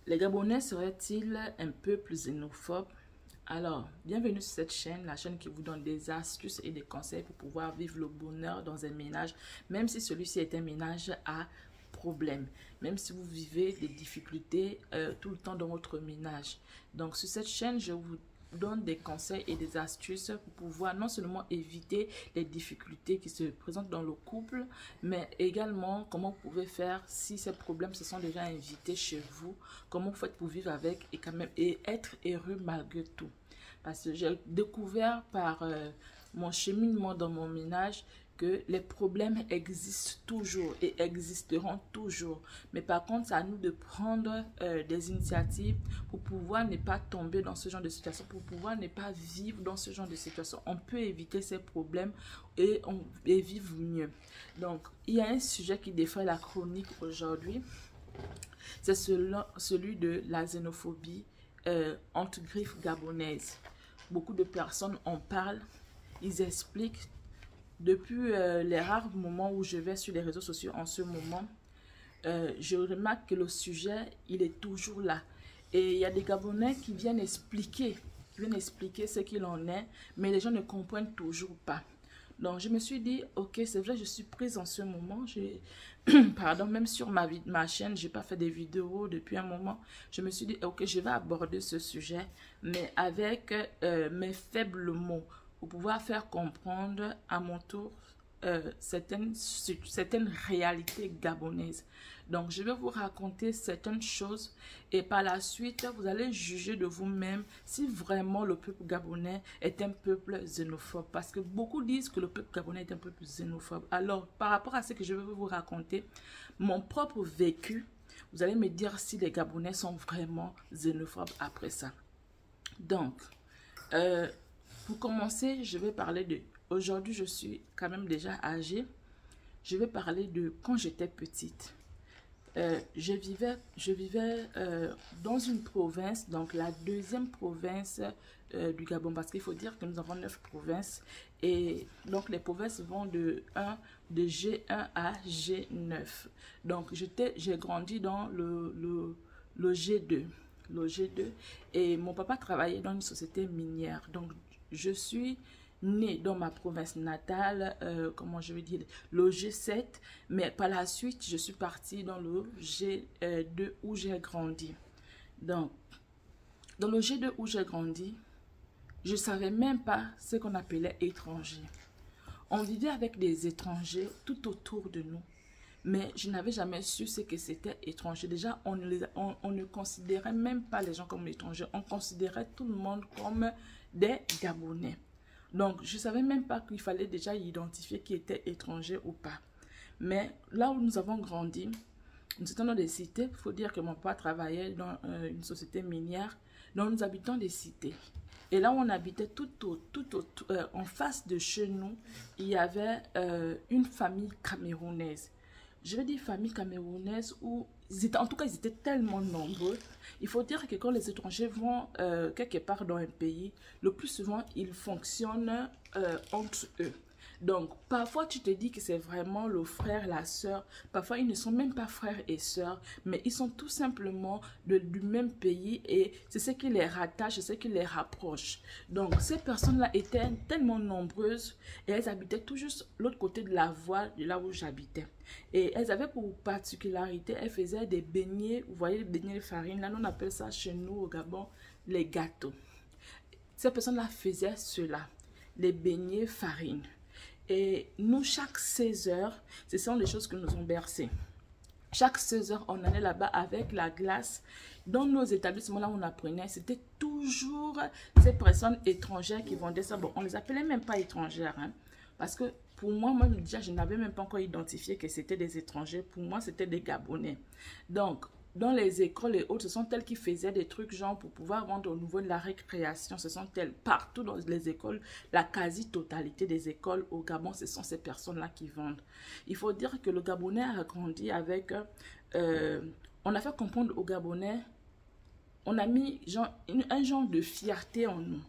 Les Gabonais seraient-ils un peuple xénophobe? Alors, bienvenue sur cette chaîne, la chaîne qui vous donne des astuces et des conseils pour pouvoir vivre le bonheur dans un ménage, même si celui-ci est un ménage à problème, même si vous vivez des difficultés tout le temps dans votre ménage. Donc, sur cette chaîne, je vous donne des conseils et des astuces pour pouvoir non seulement éviter les difficultés qui se présentent dans le couple, mais également comment vous pouvez faire si ces problèmes se sont déjà invités chez vous, comment vous faites pour vivre avec et quand même et être heureux malgré tout. Parce que j'ai découvert par mon cheminement dans mon ménage que les problèmes existent toujours et existeront toujours. Mais par contre, c'est à nous de prendre des initiatives pour pouvoir ne pas tomber dans ce genre de situation, pour pouvoir ne pas vivre dans ce genre de situation. On peut éviter ces problèmes et vivre mieux. Donc, il y a un sujet qui défraie la chronique aujourd'hui. C'est celui de la xénophobie entre griffes gabonaises. Beaucoup de personnes en parlent, ils expliquent. Depuis les rares moments où je vais sur les réseaux sociaux en ce moment, je remarque que le sujet, il est toujours là. Et il y a des Gabonais qui viennent expliquer ce qu'il en est, mais les gens ne comprennent toujours pas. Donc, je me suis dit, ok, c'est vrai, je suis prise en ce moment. Pardon, même sur ma chaîne, je n'ai pas fait des vidéos depuis un moment. Je me suis dit, ok, je vais aborder ce sujet, mais avec mes faibles mots, pour pouvoir faire comprendre à mon tour certaines réalités gabonaises. Donc, je vais vous raconter certaines choses et par la suite, vous allez juger de vous-même si vraiment le peuple gabonais est un peuple xénophobe. Parce que beaucoup disent que le peuple gabonais est un peuple xénophobe. Alors, par rapport à ce que je vais vous raconter, mon propre vécu, vous allez me dire si les Gabonais sont vraiment xénophobes après ça. Donc, pour commencer, je vais parler de... Aujourd'hui, je suis quand même déjà âgée. Je vais parler de quand j'étais petite. Je vivais dans une province, donc la deuxième province du Gabon, parce qu'il faut dire que nous avons 9 provinces. Et donc, les provinces vont de G1 à G9. Donc, j'ai grandi dans le G2. Le G2. Et mon papa travaillait dans une société minière. Donc, je suis née dans ma province natale, comment je vais dire, le G7, mais par la suite, je suis partie dans le G2 où j'ai grandi. Donc, dans le G2 où j'ai grandi, je ne savais même pas ce qu'on appelait étrangers. On vivait avec des étrangers tout autour de nous, mais je n'avais jamais su ce que c'était étranger. Déjà, on ne considérait même pas les gens comme étrangers, on considérait tout le monde comme des Gabonais. Donc, je ne savais même pas qu'il fallait déjà identifier qui était étranger ou pas. Mais là où nous avons grandi, nous étions dans des cités. Il faut dire que mon papa travaillait dans une société minière. Donc, nous habitons des cités. Et là où on habitait en face de chez nous, il y avait une famille camerounaise. Je vais dire famille camerounaise où en tout cas, ils étaient tellement nombreux. Il faut dire que quand les étrangers vont quelque part dans un pays, le plus souvent, ils fonctionnent entre eux. Donc, parfois, tu te dis que c'est vraiment le frère, la sœur. Parfois, ils ne sont même pas frères et sœurs, mais ils sont tout simplement du même pays et c'est ce qui les rattache, c'est ce qui les rapproche. Donc, ces personnes-là étaient tellement nombreuses et elles habitaient tout juste l'autre côté de la voie de là où j'habitais. Et elles avaient pour particularité, elles faisaient des beignets, vous voyez les beignets de farine, là, on appelle ça chez nous au Gabon, les gâteaux. Ces personnes-là faisaient cela, les beignets farine. Et nous, chaque 16 heures, ce sont les choses que nous ont bercées. Chaque 16 heures, on allait là-bas avec la glace. Dans nos établissements, là où on apprenait, c'était toujours ces personnes étrangères qui vendaient ça. Bon, on ne les appelait même pas étrangères, hein, parce que pour moi, même déjà, je n'avais même pas encore identifié que c'était des étrangers. Pour moi, c'était des Gabonais. Donc, dans les écoles et autres, ce sont elles qui faisaient des trucs genre pour pouvoir vendre au niveau de la récréation. Ce sont elles partout dans les écoles, la quasi-totalité des écoles au Gabon, ce sont ces personnes-là qui vendent. Il faut dire que le Gabonais a grandi avec... on a fait comprendre aux Gabonais, on a mis un genre de fierté en nous.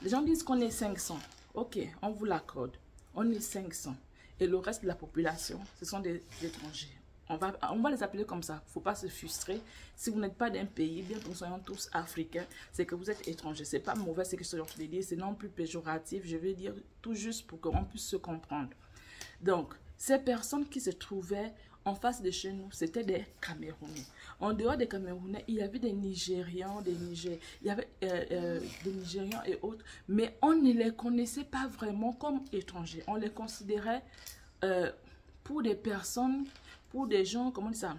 Les gens disent qu'on est 500. Ok, on vous l'accorde. On est 500. Et le reste de la population, ce sont des étrangers. On va les appeler comme ça. Il ne faut pas se frustrer. Si vous n'êtes pas d'un pays, bien que nous soyons tous africains, c'est que vous êtes étrangers. Ce n'est pas mauvais, c'est que je suis dire, c'est non plus péjoratif. Je vais dire tout juste pour qu'on puisse se comprendre. Donc, ces personnes qui se trouvaient en face de chez nous, c'était des Camerounais. En dehors des Camerounais, il y avait des Nigérians, il y avait des Nigérians et autres, mais on ne les connaissait pas vraiment comme étrangers. On les considérait pour des personnes, pour des gens, comment on dit ça,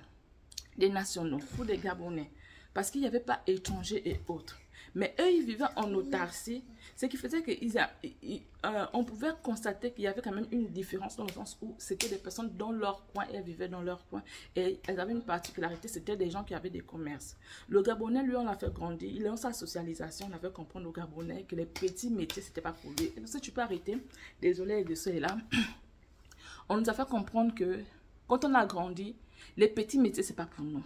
des nationaux, pour des Gabonais, parce qu'il n'y avait pas étrangers et autres. Mais eux, ils vivaient en autarcie, ce qui faisait qu'on pouvait constater qu'il y avait quand même une différence dans le sens où c'était des personnes dans leur coin, elles vivaient dans leur coin. Et elles avaient une particularité, c'était des gens qui avaient des commerces. Le Gabonais, lui, on l'a fait grandir, il est dans sa socialisation, on a fait comprendre au Gabonais que les petits métiers, c'était pas pour lui. Et si tu peux arrêter, désolé de cela, on nous a fait comprendre que quand on a grandi, les petits métiers, c'est pas pour nous.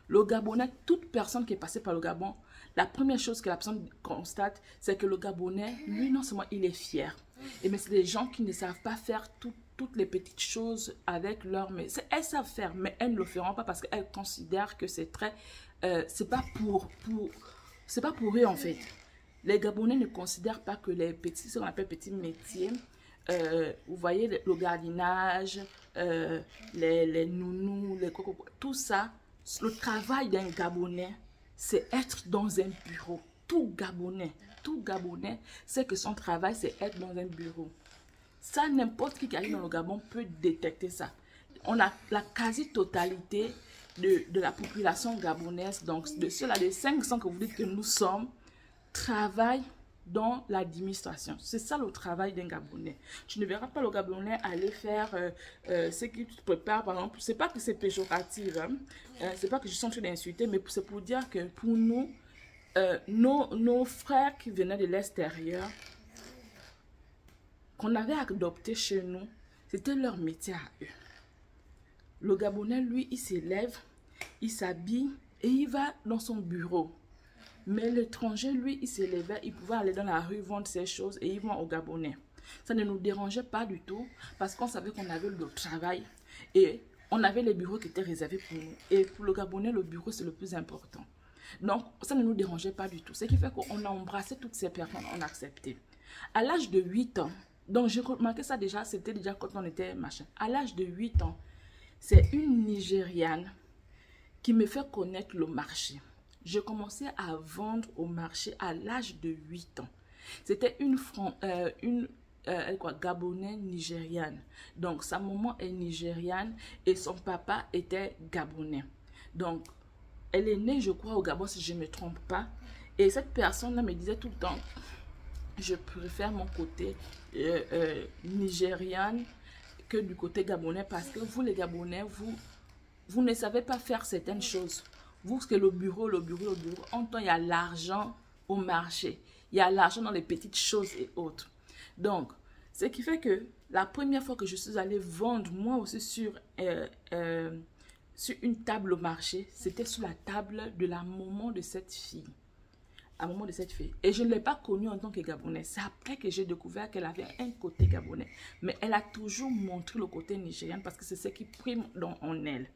Le Gabonais, toute personne qui est passée par le Gabon, la première chose que la personne constate, c'est que le Gabonais, lui, non seulement il est fier, mais c'est des gens qui ne savent pas faire toutes les petites choses avec leur... Mais elles savent faire, mais elles ne le feront pas parce qu'elles considèrent que c'est très... c'est pas pour eux, en fait. Les Gabonais ne considèrent pas que les petits, ce qu'on appelle petits métiers, vous voyez, le jardinage, les nounous, les coco, tout ça, le travail d'un Gabonais, c'est être dans un bureau. Tout Gabonais, sait que son travail, c'est être dans un bureau. Ça, n'importe qui arrive dans le Gabon peut détecter ça. On a la quasi-totalité de la population gabonaise, donc de ceux-là, les 500 que vous dites que nous sommes, travaillent dans l'administration. C'est ça le travail d'un Gabonais. Tu ne verras pas le Gabonais aller faire ce qu'il prépare, par exemple. C'est pas que c'est péjoratif, hein? C'est pas que je suis en train d'insulter, mais c'est pour dire que pour nous, nos frères qui venaient de l'extérieur, qu'on avait adopté chez nous, c'était leur métier à eux. Le Gabonais, lui, il s'élève, il s'habille et il va dans son bureau. Mais l'étranger, lui, il s'élevait, il pouvait aller dans la rue, vendre ses choses et il vend au Gabonais. Ça ne nous dérangeait pas du tout parce qu'on savait qu'on avait le travail et on avait les bureaux qui étaient réservés pour nous. Et pour le Gabonais, le bureau, c'est le plus important. Donc, ça ne nous dérangeait pas du tout. Ce qui fait qu'on a embrassé toutes ces personnes, on a accepté. À l'âge de 8 ans, donc j'ai remarqué ça déjà, c'était déjà quand on était machin. À l'âge de 8 ans, c'est une Nigériane qui me fait connaître le marché. J'ai commencé à vendre au marché à l'âge de 8 ans. C'était une Gabonaise nigériane. Donc, sa maman est nigériane et son papa était gabonais. Donc, elle est née, je crois, au Gabon, si je ne me trompe pas. Et cette personne-là me disait tout le temps, je préfère mon côté nigériane que du côté gabonais parce que vous, les Gabonais, vous ne savez pas faire certaines choses. Vous, que le bureau, en temps, il y a l'argent au marché. Il y a l'argent dans les petites choses et autres. Donc, ce qui fait que la première fois que je suis allée vendre, moi aussi, sur une table au marché, c'était sur la table de la maman de cette fille. La maman de cette fille. Et je ne l'ai pas connue en tant que Gabonaise. C'est après que j'ai découvert qu'elle avait un côté gabonais. Mais elle a toujours montré le côté nigérien parce que c'est ce qui prime en elle.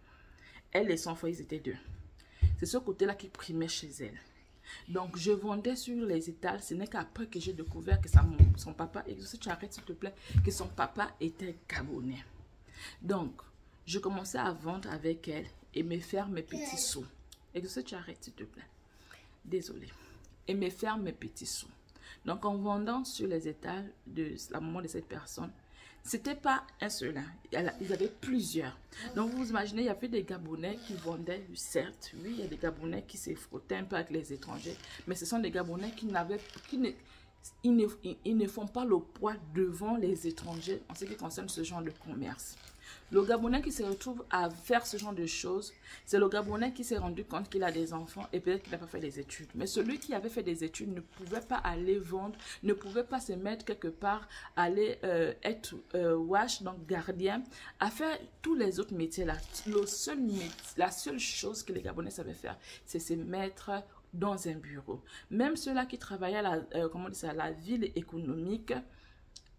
Elle et son frère, ils étaient deux. C'est ce côté-là qui primait chez elle. Donc, je vendais sur les étals. Ce n'est qu'après que j'ai découvert que son papa, et si tu arrêtes s'il te plaît, que son papa était gabonais. Donc, je commençais à vendre avec elle et me faire mes petits sous. Et si tu arrêtes s'il te plaît. Désolée. Et me faire mes petits sous. Donc, en vendant sur les étals de la maman de cette personne, c'était pas un seul, hein. Ils avaient plusieurs. Donc, vous imaginez, il y avait des Gabonais qui vendaient, certes, oui, il y a des Gabonais qui se frottaient un peu avec les étrangers, mais ce sont des Gabonais ils ne font pas le poids devant les étrangers en ce qui concerne ce genre de commerce. Le Gabonais qui se retrouve à faire ce genre de choses, c'est le Gabonais qui s'est rendu compte qu'il a des enfants et peut-être qu'il n'a pas fait des études. Mais celui qui avait fait des études ne pouvait pas aller vendre, ne pouvait pas se mettre quelque part, aller être wash, donc gardien, à faire tous les autres métiers là. La seule chose que les Gabonais savaient faire, c'est se mettre dans un bureau. Même ceux-là qui travaillaient à la ville économique,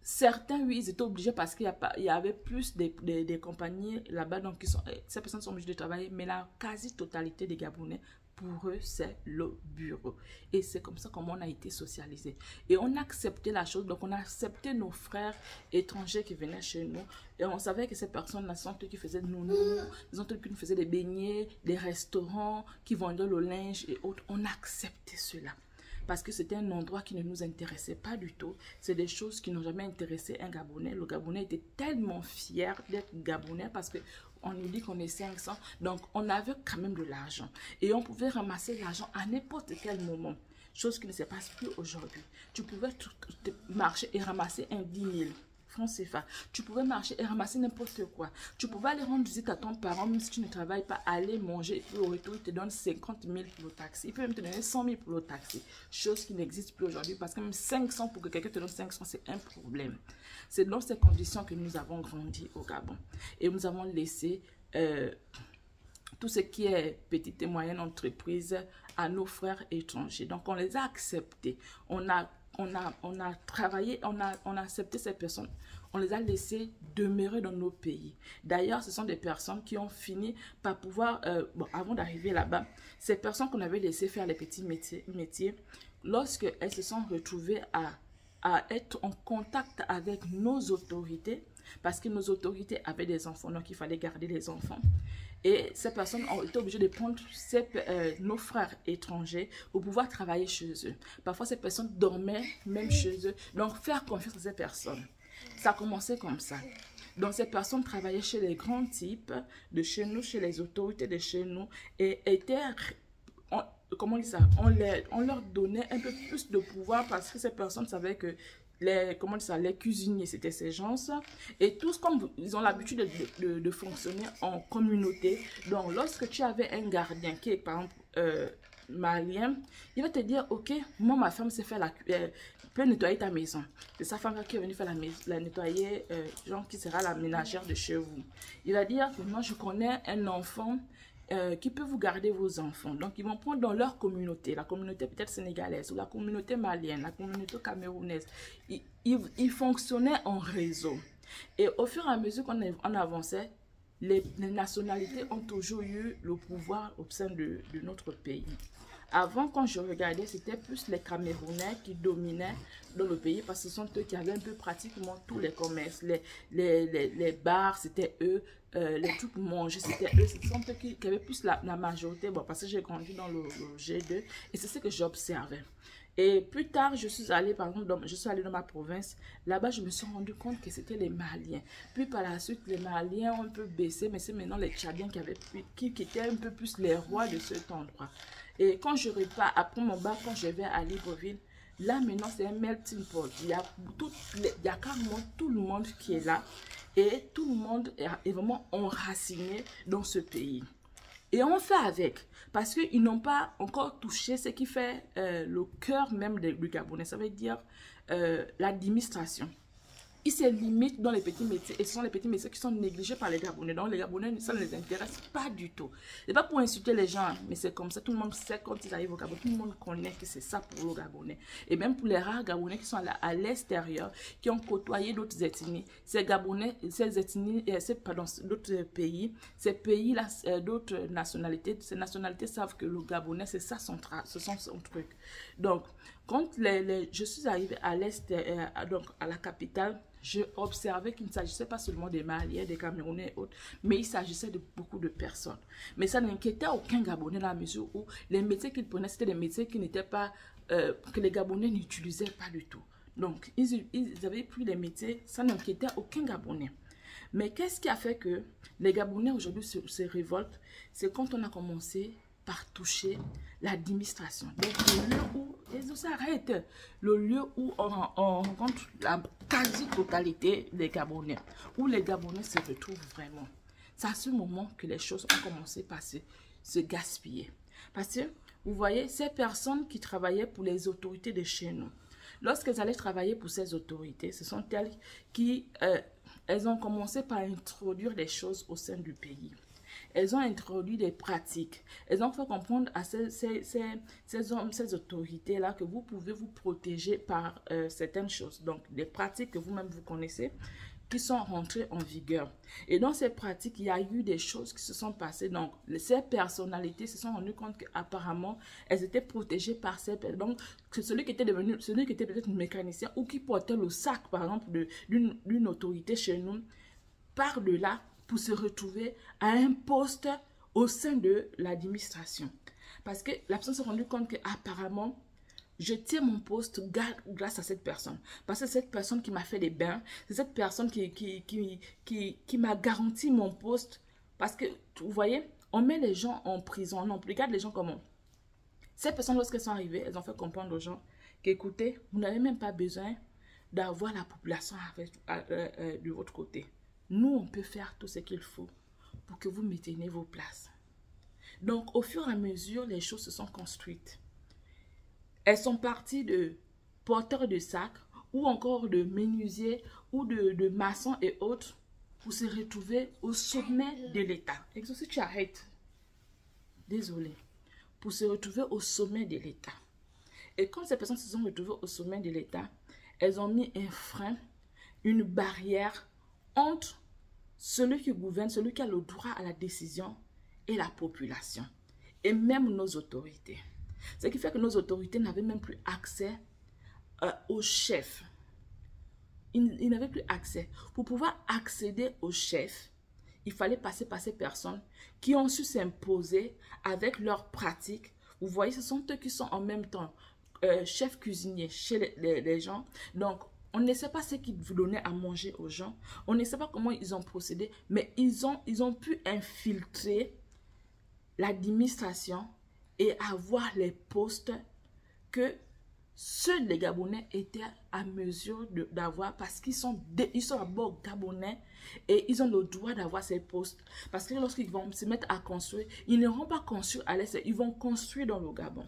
certains, oui, ils étaient obligés parce qu'il y avait plus des compagnies là-bas, donc ces personnes sont obligées de travailler, mais la quasi-totalité des Gabonais, pour eux, c'est le bureau. Et c'est comme ça qu'on a été socialisé. Et on a accepté la chose, donc on a accepté nos frères étrangers qui venaient chez nous. Et on savait que ces personnes-là sont eux qui faisaient de nounou, ils sont eux qui nous faisaient des beignets, des restaurants, qui vendaient le linge et autres. On a accepté cela. Parce que c'était un endroit qui ne nous intéressait pas du tout. C'est des choses qui n'ont jamais intéressé un Gabonais. Le Gabonais était tellement fier d'être Gabonais parce que on nous dit qu'on est 500. Donc, on avait quand même de l'argent. Et on pouvait ramasser l'argent à n'importe quel moment. Chose qui ne se passe plus aujourd'hui. Tu pouvais marcher et ramasser un 10 000 francs CFA. Tu pouvais marcher et ramasser n'importe quoi. Tu pouvais aller rendre visite à ton parent, même si tu ne travailles pas, aller manger. Et puis au retour, il te donne 50 000 pour le taxi. Il peut même te donner 100 000 pour le taxi. Chose qui n'existe plus aujourd'hui parce que même 500 pour que quelqu'un te donne 500, c'est un problème. C'est dans ces conditions que nous avons grandi au Gabon. Et nous avons laissé tout ce qui est petite et moyenne entreprise à nos frères étrangers. Donc, on les a acceptés. On a travaillé, on a accepté ces personnes. On les a laissés demeurer dans nos pays. D'ailleurs, ce sont des personnes qui ont fini par pouvoir, bon, avant d'arriver là-bas, ces personnes qu'on avait laissées faire les petits métiers, lorsqu'elles se sont retrouvées à être en contact avec nos autorités, parce que nos autorités avaient des enfants, donc il fallait garder les enfants. Et ces personnes ont été obligées de prendre nos frères étrangers pour pouvoir travailler chez eux. Parfois, ces personnes dormaient même chez eux. Donc, faire confiance à ces personnes. Ça a commencé comme ça. Donc, ces personnes travaillaient chez les grands types de chez nous, chez les autorités de chez nous, et étaient... comment on dit ça? On leur donnait un peu plus de pouvoir parce que ces personnes savaient que les cuisiniers, c'était ces gens. Et tous, comme ils ont l'habitude de fonctionner en communauté. Donc, lorsque tu avais un gardien qui est, par exemple, malien, il va te dire, ok, moi, ma femme sait faire peut nettoyer ta maison. C'est sa femme qui est venue faire la nettoyer, genre qui sera la ménagère de chez vous. Il va dire que moi, je connais un enfant qui peut vous garder vos enfants. Donc, ils vont prendre dans leur communauté, la communauté peut-être sénégalaise, ou la communauté malienne, la communauté camerounaise. Ils fonctionnaient en réseau. Et au fur et à mesure qu'on avançait, les nationalités ont toujours eu le pouvoir au sein de notre pays. Avant, quand je regardais, c'était plus les Camerounais qui dominaient dans le pays parce que ce sont eux qui avaient un peu pratiquement tous les commerces. Les bars, c'était eux. Les trucs mangés, c'était eux. Ce sont eux qui avaient plus la majorité. Bon, parce que j'ai grandi dans le G2 et c'est ce que j'observais. Et plus tard, je suis allée, par exemple, je suis allée dans ma province. Là-bas, je me suis rendu compte que c'était les Maliens. Puis par la suite, les Maliens ont un peu baissé, mais c'est maintenant les Tchadiens qui étaient un peu plus les rois de cet endroit. Et quand je repars, après mon bac, quand je vais à Libreville, là maintenant c'est un melting pot. Il y a carrément tout le monde qui est là. Et tout le monde est vraiment enraciné dans ce pays. Et on fait avec. Parce qu'ils n'ont pas encore touché ce qui fait le cœur même du Gabonais. Ça veut dire l'administration. Ils se limitent dans les petits métiers. Et ce sont les petits métiers qui sont négligés par les Gabonais. Donc les Gabonais, ça ne les intéresse pas du tout. Ce n'est pas pour insulter les gens, mais c'est comme ça. Tout le monde sait quand ils arrivent au Gabon. Tout le monde connaît que c'est ça pour le Gabonais. Et même pour les rares Gabonais qui sont à l'extérieur, qui ont côtoyé d'autres ethnies, ces Gabonais, ces ethnies, d'autres pays, ces pays-là, d'autres nationalités, ces nationalités savent que le Gabonais, c'est ça son truc. Donc, quand je suis arrivée à l'est, donc à la capitale, j'ai observé qu'il ne s'agissait pas seulement des Maliens, des Camerounais et autres, mais il s'agissait de beaucoup de personnes. Mais ça n'inquiétait aucun Gabonais dans la mesure où les métiers qu'ils prenaient, c'était des métiers qui n'étaient pas, que les Gabonais n'utilisaient pas du tout. Donc, ils avaient pris des métiers, ça n'inquiétait aucun Gabonais. Mais qu'est-ce qui a fait que les Gabonais aujourd'hui se révoltent? C'est quand on a commencé par toucher l'administration. Donc, le lieu où, et ça arrête, le lieu où on rencontre la quasi-totalité des Gabonais, où les Gabonais se retrouvent vraiment. C'est à ce moment que les choses ont commencé par se gaspiller. Parce que, vous voyez, ces personnes qui travaillaient pour les autorités de chez nous, lorsqu'elles allaient travailler pour ces autorités, ce sont elles qui, elles ont commencé par introduire des choses au sein du pays. elles ont introduit des pratiques. Elles ont fait comprendre à ces hommes, ces autorités-là que vous pouvez vous protéger par certaines choses. Donc, des pratiques que vous-même vous connaissez, qui sont rentrées en vigueur. Et dans ces pratiques, il y a eu des choses qui se sont passées. Donc, ces personnalités se sont rendues compte qu'apparemment, elles étaient protégées par ces personnes. Donc, que celui qui était peut-être un mécanicien ou qui portait le sac, par exemple, d'une autorité chez nous, part de là pour se retrouver à un poste au sein de l'administration. Parce que la personne s'est rendue compte qu'apparemment, je tiens mon poste grâce à cette personne. Parce que c'est cette personne qui m'a fait les bains. C'est cette personne qui m'a garanti mon poste. Parce que, vous voyez, on met les gens en prison. On regarde les gens comment. Ces personnes, lorsqu'elles sont arrivées, elles ont fait comprendre aux gens qu'écoutez, vous n'avez même pas besoin d'avoir la population de votre côté. Nous, on peut faire tout ce qu'il faut pour que vous mainteniez vos places. Donc, au fur et à mesure, les choses se sont construites. Elles sont parties de porteurs de sacs ou encore de menuisiers ou de maçons et autres pour se retrouver au sommet de l'État. Si tu arrêtes, désolé, pour se retrouver au sommet de l'État. Et quand ces personnes se sont retrouvées au sommet de l'État, elles ont mis un frein, une barrière entre celui qui gouverne, celui qui a le droit à la décision et la population. Et même nos autorités. Ce qui fait que nos autorités n'avaient même plus accès au chef. Ils n'avaient plus accès. Pour pouvoir accéder au chef, il fallait passer par ces personnes qui ont su s'imposer avec leurs pratiques. Vous voyez, ce sont eux qui sont en même temps chefs cuisiniers chez les gens. Donc, on ne sait pas ce qu'ils donnaient à manger aux gens. On ne sait pas comment ils ont procédé, mais ils ont pu infiltrer l'administration et avoir les postes que ceux des Gabonais étaient à mesure d'avoir parce qu'ils sont d'abord Gabonais et ils ont le droit d'avoir ces postes. Parce que lorsqu'ils vont se mettre à construire, ils ne vont pas construire à l'est, ils vont construire dans le Gabon.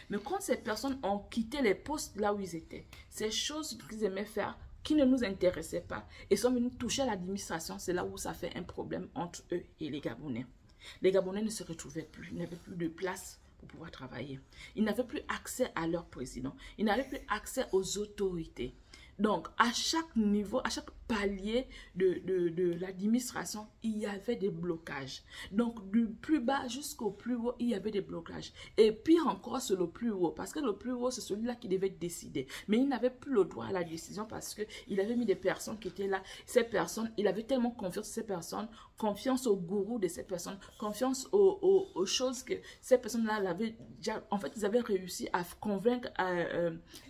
Mais quand ces personnes ont quitté les postes là où ils étaient, ces choses qu'ils aimaient faire, qui ne nous intéressaient pas, et sont venus toucher à l'administration, c'est là où ça fait un problème entre eux et les Gabonais. Les Gabonais ne se retrouvaient plus, ils n'avaient plus de place pour pouvoir travailler. Ils n'avaient plus accès à leur président, ils n'avaient plus accès aux autorités. Donc, à chaque niveau, à chaque palier de l'administration, il y avait des blocages. Donc, du plus bas jusqu'au plus haut, il y avait des blocages. Et pire encore, c'est le plus haut. Parce que le plus haut, c'est celui-là qui devait décider. Mais il n'avait plus le droit à la décision parce qu'il avait mis des personnes qui étaient là. Ces personnes, il avait tellement confiance en ces personnes, confiance au gourou de ces personnes, confiance aux choses que ces personnes-là avaient déjà... En fait, ils avaient réussi à convaincre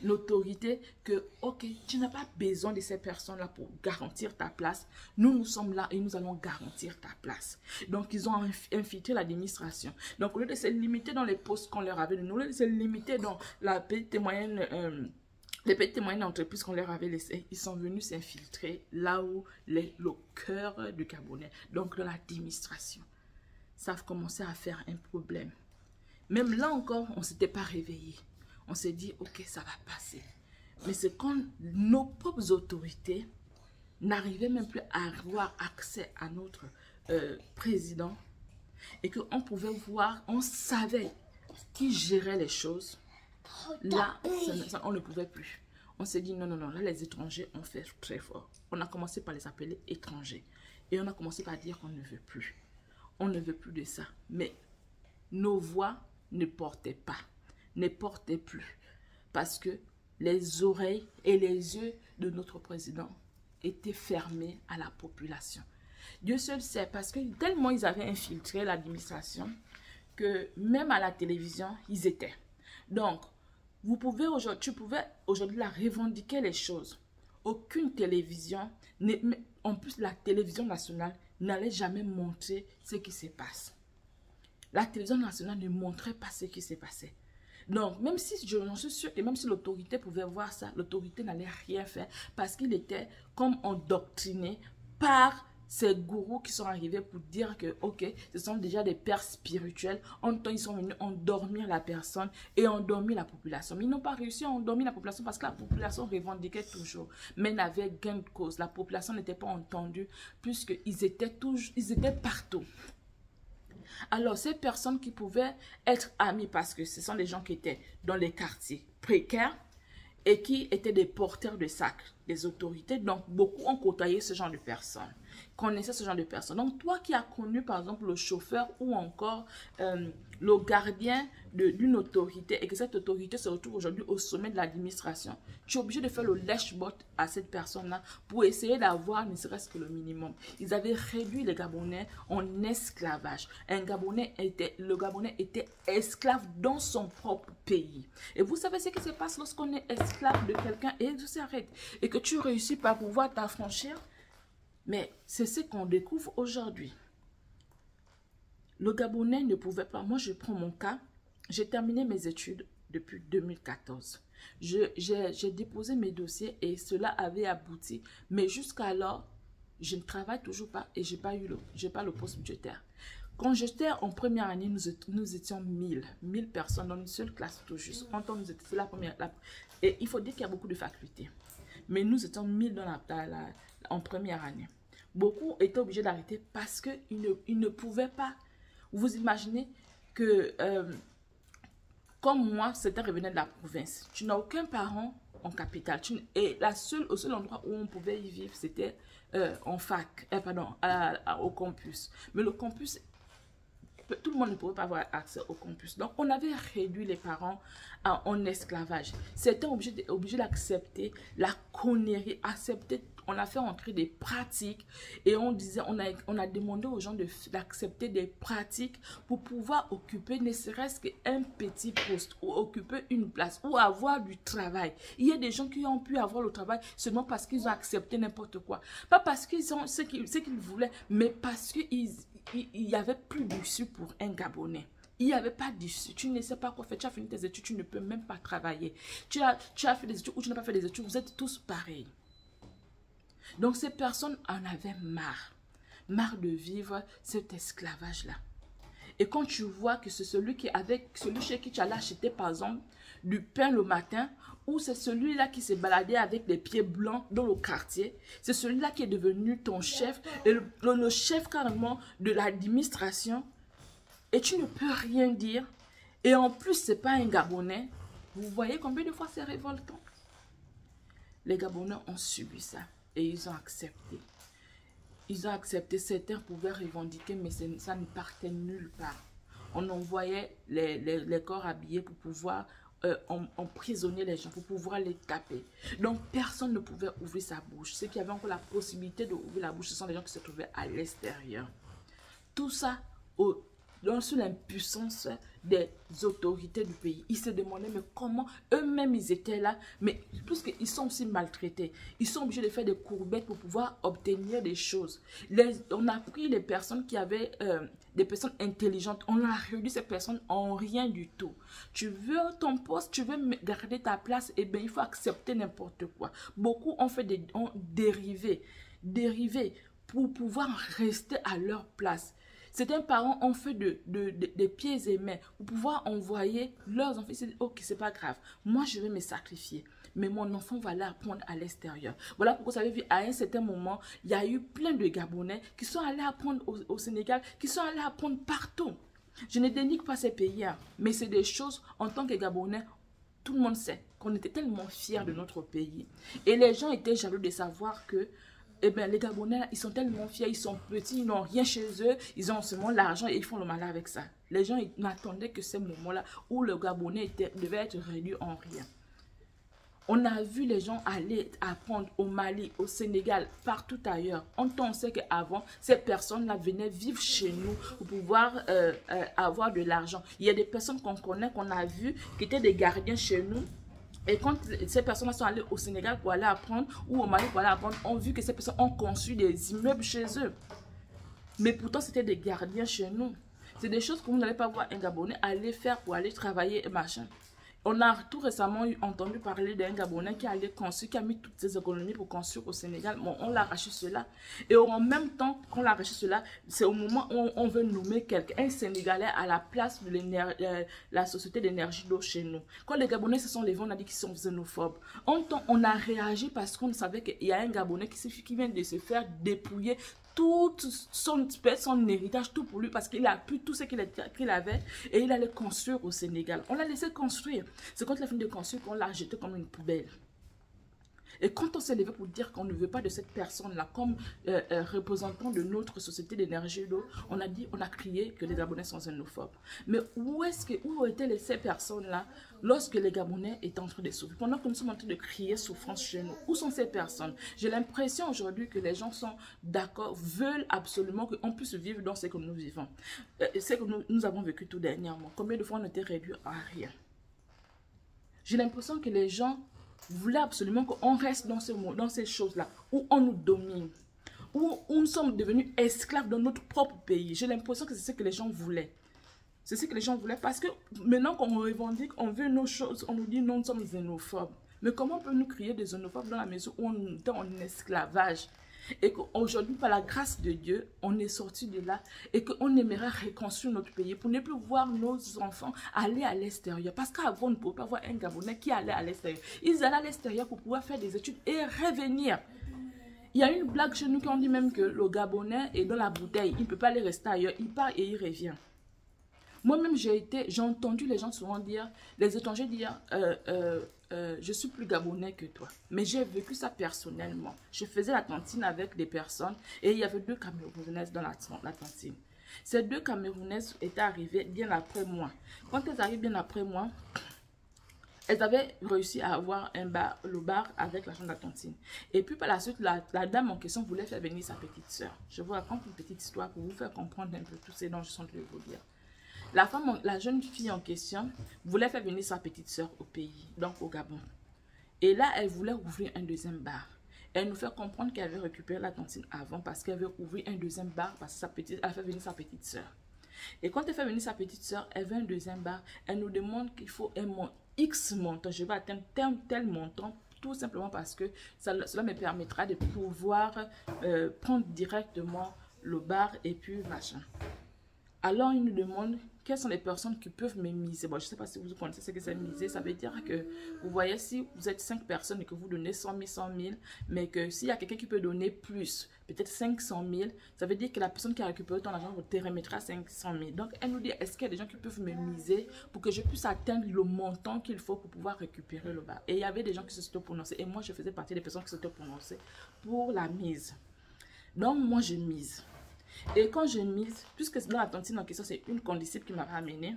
l'autorité que, ok, tu n'as pas besoin de ces personnes-là pour garantir ta place. Nous sommes là et nous allons garantir ta place. Donc, ils ont infiltré l'administration. Donc, au lieu de se limiter dans les postes qu'on leur avait donné, au lieu de se limiter dans la petite et moyenne... les petites et moyennes entreprises qu'on leur avait laissées, ils sont venus s'infiltrer là où le cœur du Gabonais, donc dans l'administration. Ça a commencé à faire un problème. Même là encore, on ne s'était pas réveillé. On s'est dit, ok, ça va passer. Mais c'est quand nos propres autorités n'arrivaient même plus à avoir accès à notre président et qu'on pouvait voir, on savait qui gérait les choses. Là, on ne pouvait plus. On s'est dit non, non, non, là les étrangers ont fait très fort. On a commencé par les appeler étrangers. Et on a commencé par dire qu'on ne veut plus. On ne veut plus de ça. Mais nos voix ne portaient pas, ne portaient plus. Parce que les oreilles et les yeux de notre président étaient fermés à la population. Dieu seul sait, parce que tellement ils avaient infiltré l'administration que même à la télévision, ils étaient. Donc, tu pouvais aujourd'hui la revendiquer les choses. Aucune télévision, en plus la télévision nationale, n'allait jamais montrer ce qui se passe. La télévision nationale ne montrait pas ce qui s'est passé. Donc, même si j'en suis sûre que même si l'autorité pouvait voir ça, l'autorité n'allait rien faire parce qu'il était comme endoctriné par ces gourous qui sont arrivés pour dire que, ok, ce sont déjà des pères spirituels. En même temps, ils sont venus endormir la personne et endormir la population. Mais ils n'ont pas réussi à endormir la population parce que la population revendiquait toujours, mais n'avait gain de cause. La population n'était pas entendue puisqu'ils étaient partout. Alors, ces personnes qui pouvaient être amies, parce que ce sont des gens qui étaient dans les quartiers précaires et qui étaient des porteurs de sacs, des autorités. Donc, beaucoup ont côtoyé ce genre de personnes, connaissaient ce genre de personnes. Donc, toi qui as connu, par exemple, le chauffeur ou encore le gardien d'une autorité et que cette autorité se retrouve aujourd'hui au sommet de l'administration, tu es obligé de faire le lèche-bot à cette personne-là pour essayer d'avoir ne serait-ce que le minimum. Ils avaient réduit les Gabonais en esclavage. Le Gabonais était esclave dans son propre pays. Et vous savez ce qui se passe lorsqu'on est esclave de quelqu'un et tout s'arrête et que tu réussis pas à pouvoir t'affranchir? Mais c'est ce qu'on découvre aujourd'hui. Le Gabonais ne pouvait pas. Moi, je prends mon cas. J'ai terminé mes études depuis 2014. J'ai déposé mes dossiers et cela avait abouti. Mais jusqu'alors, je ne travaille toujours pas et je n'ai pas le poste budgétaire. Quand j'étais en première année, nous étions 1000 personnes dans une seule classe tout juste. C'est la première. Et il faut dire qu'il y a beaucoup de facultés. Mais nous étions 1000 en première année. Beaucoup étaient obligés d'arrêter parce qu'ils ne pouvaient pas. Vous imaginez que, comme moi, c'était revenu de la province. Tu n'as aucun parent en capitale. Et le seul endroit où on pouvait y vivre, c'était en fac, au campus. Mais le campus, tout le monde ne pouvait pas avoir accès au campus. Donc, on avait réduit les parents en esclavage. C'était obligé d'accepter la connerie, on a fait entrer des pratiques et on a demandé aux gens d'accepter des pratiques pour pouvoir occuper ne serait-ce qu'un petit poste ou occuper une place ou avoir du travail. Il y a des gens qui ont pu avoir le travail seulement parce qu'ils ont accepté n'importe quoi. Pas parce qu'ils ont ce qu'ils voulaient, mais parce qu'il n'y avait plus d'issue pour un Gabonais. Il n'y avait pas d'issue. Tu ne sais pas quoi faire. Tu as fini tes études, tu ne peux même pas travailler. Tu as fait des études ou tu n'as pas fait des études. Vous êtes tous pareils. Donc ces personnes en avaient marre de vivre cet esclavage-là. Et quand tu vois que c'est celui chez qui tu allais acheter par exemple du pain le matin, ou c'est celui-là qui s'est baladé avec les pieds blancs dans le quartier, c'est celui-là qui est devenu ton chef, et le chef carrément de l'administration, et tu ne peux rien dire, et en plus c'est pas un Gabonais. Vous voyez combien de fois c'est révoltant? Les Gabonais ont subi ça. Et ils ont accepté. Ils ont accepté. Certains pouvaient revendiquer, mais ça ne partait nulle part. On envoyait les corps habillés pour pouvoir emprisonner les gens, pour pouvoir les taper. Donc, personne ne pouvait ouvrir sa bouche. Ceux qui avaient encore la possibilité d'ouvrir la bouche, ce sont les gens qui se trouvaient à l'extérieur. Tout ça, sous l'impuissance des autorités du pays. Ils se demandaient mais comment eux-mêmes ils étaient là, mais puisqu'ils sont aussi maltraités, ils sont obligés de faire des courbettes pour pouvoir obtenir des choses. On a pris les personnes qui avaient des personnes intelligentes, on a réduit ces personnes en rien du tout. Tu veux ton poste, tu veux garder ta place, et bien il faut accepter n'importe quoi. Beaucoup ont dérivé pour pouvoir rester à leur place. Certains parents ont fait des pieds et mains pour pouvoir envoyer leurs enfants. Ils se disent, ok, c'est pas grave, moi je vais me sacrifier, mais mon enfant va l'apprendre à l'extérieur. Voilà pourquoi vous avez vu, à un certain moment, il y a eu plein de Gabonais qui sont allés apprendre au Sénégal, qui sont allés apprendre partout. Je ne dénigre pas ces pays, mais c'est des choses, en tant que Gabonais, tout le monde sait qu'on était tellement fiers de notre pays. Et les gens étaient jaloux de savoir que eh bien, les Gabonais, ils sont tellement fiers, ils sont petits, ils n'ont rien chez eux, ils ont seulement l'argent et ils font le malin avec ça. Les gens n'attendaient que ce moment-là où le Gabonais devait être réduit en rien. On a vu les gens aller apprendre au Mali, au Sénégal, partout ailleurs. On sait qu'avant, ces personnes-là venaient vivre chez nous pour pouvoir avoir de l'argent. Il y a des personnes qu'on connaît, qu'on a vues, qui étaient des gardiens chez nous. Et quand ces personnes sont allées au Sénégal pour aller apprendre, ou au Mali pour aller apprendre, on a vu que ces personnes ont conçu des immeubles chez eux. Mais pourtant, c'était des gardiens chez nous. C'est des choses que vous n'allez pas voir un Gabonais aller faire pour aller travailler et machin. On a tout récemment entendu parler d'un Gabonais qui allait construire, qui a mis toutes ses économies pour construire au Sénégal. Bon, on l'a arraché cela. Et en même temps qu'on l'a arraché cela, c'est au moment où on veut nommer quelqu'un, un Sénégalais à la place de la société d'énergie d'eau chez nous. Quand les Gabonais se sont levés, on a dit qu'ils sont xénophobes. On a réagi parce qu'on savait qu'il y a un Gabonais qui vient de se faire dépouiller tout son héritage, tout pour lui, parce qu'il a pu tout ce qu'il avait, et il allait construire au Sénégal. On l'a laissé construire. C'est quand il a fini de construire qu'on l'a jeté comme une poubelle. Et quand on s'est levé pour dire qu'on ne veut pas de cette personne-là comme représentant de notre société d'énergie et d'eau, on a crié que les Gabonais sont xénophobes. Mais où étaient ces personnes-là lorsque les Gabonais étaient en train de souffrir? Pendant que nous sommes en train de crier souffrance chez nous, où sont ces personnes? J'ai l'impression aujourd'hui que les gens sont d'accord, veulent absolument qu'on puisse vivre dans ce que nous vivons. Ce que nous avons vécu tout dernièrement. Combien de fois on était réduits à rien? J'ai l'impression que les gens voulaient absolument qu'on reste dans ces choses-là, où on nous domine, où nous sommes devenus esclaves dans notre propre pays. J'ai l'impression que c'est ce que les gens voulaient. C'est ce que les gens voulaient, parce que maintenant qu'on revendique, on veut nos choses, on nous dit non, nous sommes xénophobes. Mais comment peut-nous crier des xénophobes dans la mesure où on est en esclavage? Et qu'aujourd'hui, par la grâce de Dieu, on est sorti de là et qu'on aimerait reconstruire notre pays pour ne plus voir nos enfants aller à l'extérieur. Parce qu'avant, on ne pouvait pas voir un Gabonais qui allait à l'extérieur. Ils allaient à l'extérieur pour pouvoir faire des études et revenir. Il y a une blague chez nous qui on dit même que le Gabonais est dans la bouteille. Il ne peut pas aller rester ailleurs. Il part et il revient. Moi-même, j'ai entendu les gens souvent dire, les étrangers dire, je suis plus gabonais que toi. Mais j'ai vécu ça personnellement. Je faisais la cantine avec des personnes et il y avait 2 Camerounaises dans la cantine. Ces 2 Camerounaises étaient arrivées bien après moi. Quand elles arrivent bien après moi, elles avaient réussi à avoir le bar avec l'argent de la cantine. Et puis par la suite, la dame en question voulait faire venir sa petite soeur. Je vous raconte une petite histoire pour vous faire comprendre un peu tout ce dont je suis en train de vous dire. La jeune fille en question voulait faire venir sa petite soeur au pays, donc au Gabon. Et là, elle voulait ouvrir un 2e bar. Elle nous fait comprendre qu'elle avait récupéré la cantine avant parce qu'elle veut ouvrir un 2e bar parce qu'elle a fait venir sa petite soeur. Et quand elle fait venir sa petite soeur, elle veut un 2e bar. Elle nous demande qu'il faut un X montant. Je vais atteindre tel montant, tout simplement parce que cela me permettra de pouvoir prendre directement le bar et puis machin. Alors, il nous demande quelles sont les personnes qui peuvent me miser. Bon, je ne sais pas si vous connaissez ce que c'est miser. Ça veut dire que, vous voyez, si vous êtes 5 personnes et que vous donnez 100 000, 100 000, mais que s'il y a quelqu'un qui peut donner plus, peut-être 500 000, ça veut dire que la personne qui a récupéré ton argent te remettra 500 000. Donc, elle nous dit, est-ce qu'il y a des gens qui peuvent me miser pour que je puisse atteindre le montant qu'il faut pour pouvoir récupérer le bar? Et il y avait des gens qui se sont prononcés. Et moi, je faisais partie des personnes qui se sont prononcées pour la mise. Donc, moi, je mise. Et quand je mise, puisque dans la cantine en question, c'est une condisciple qui m'avait amené.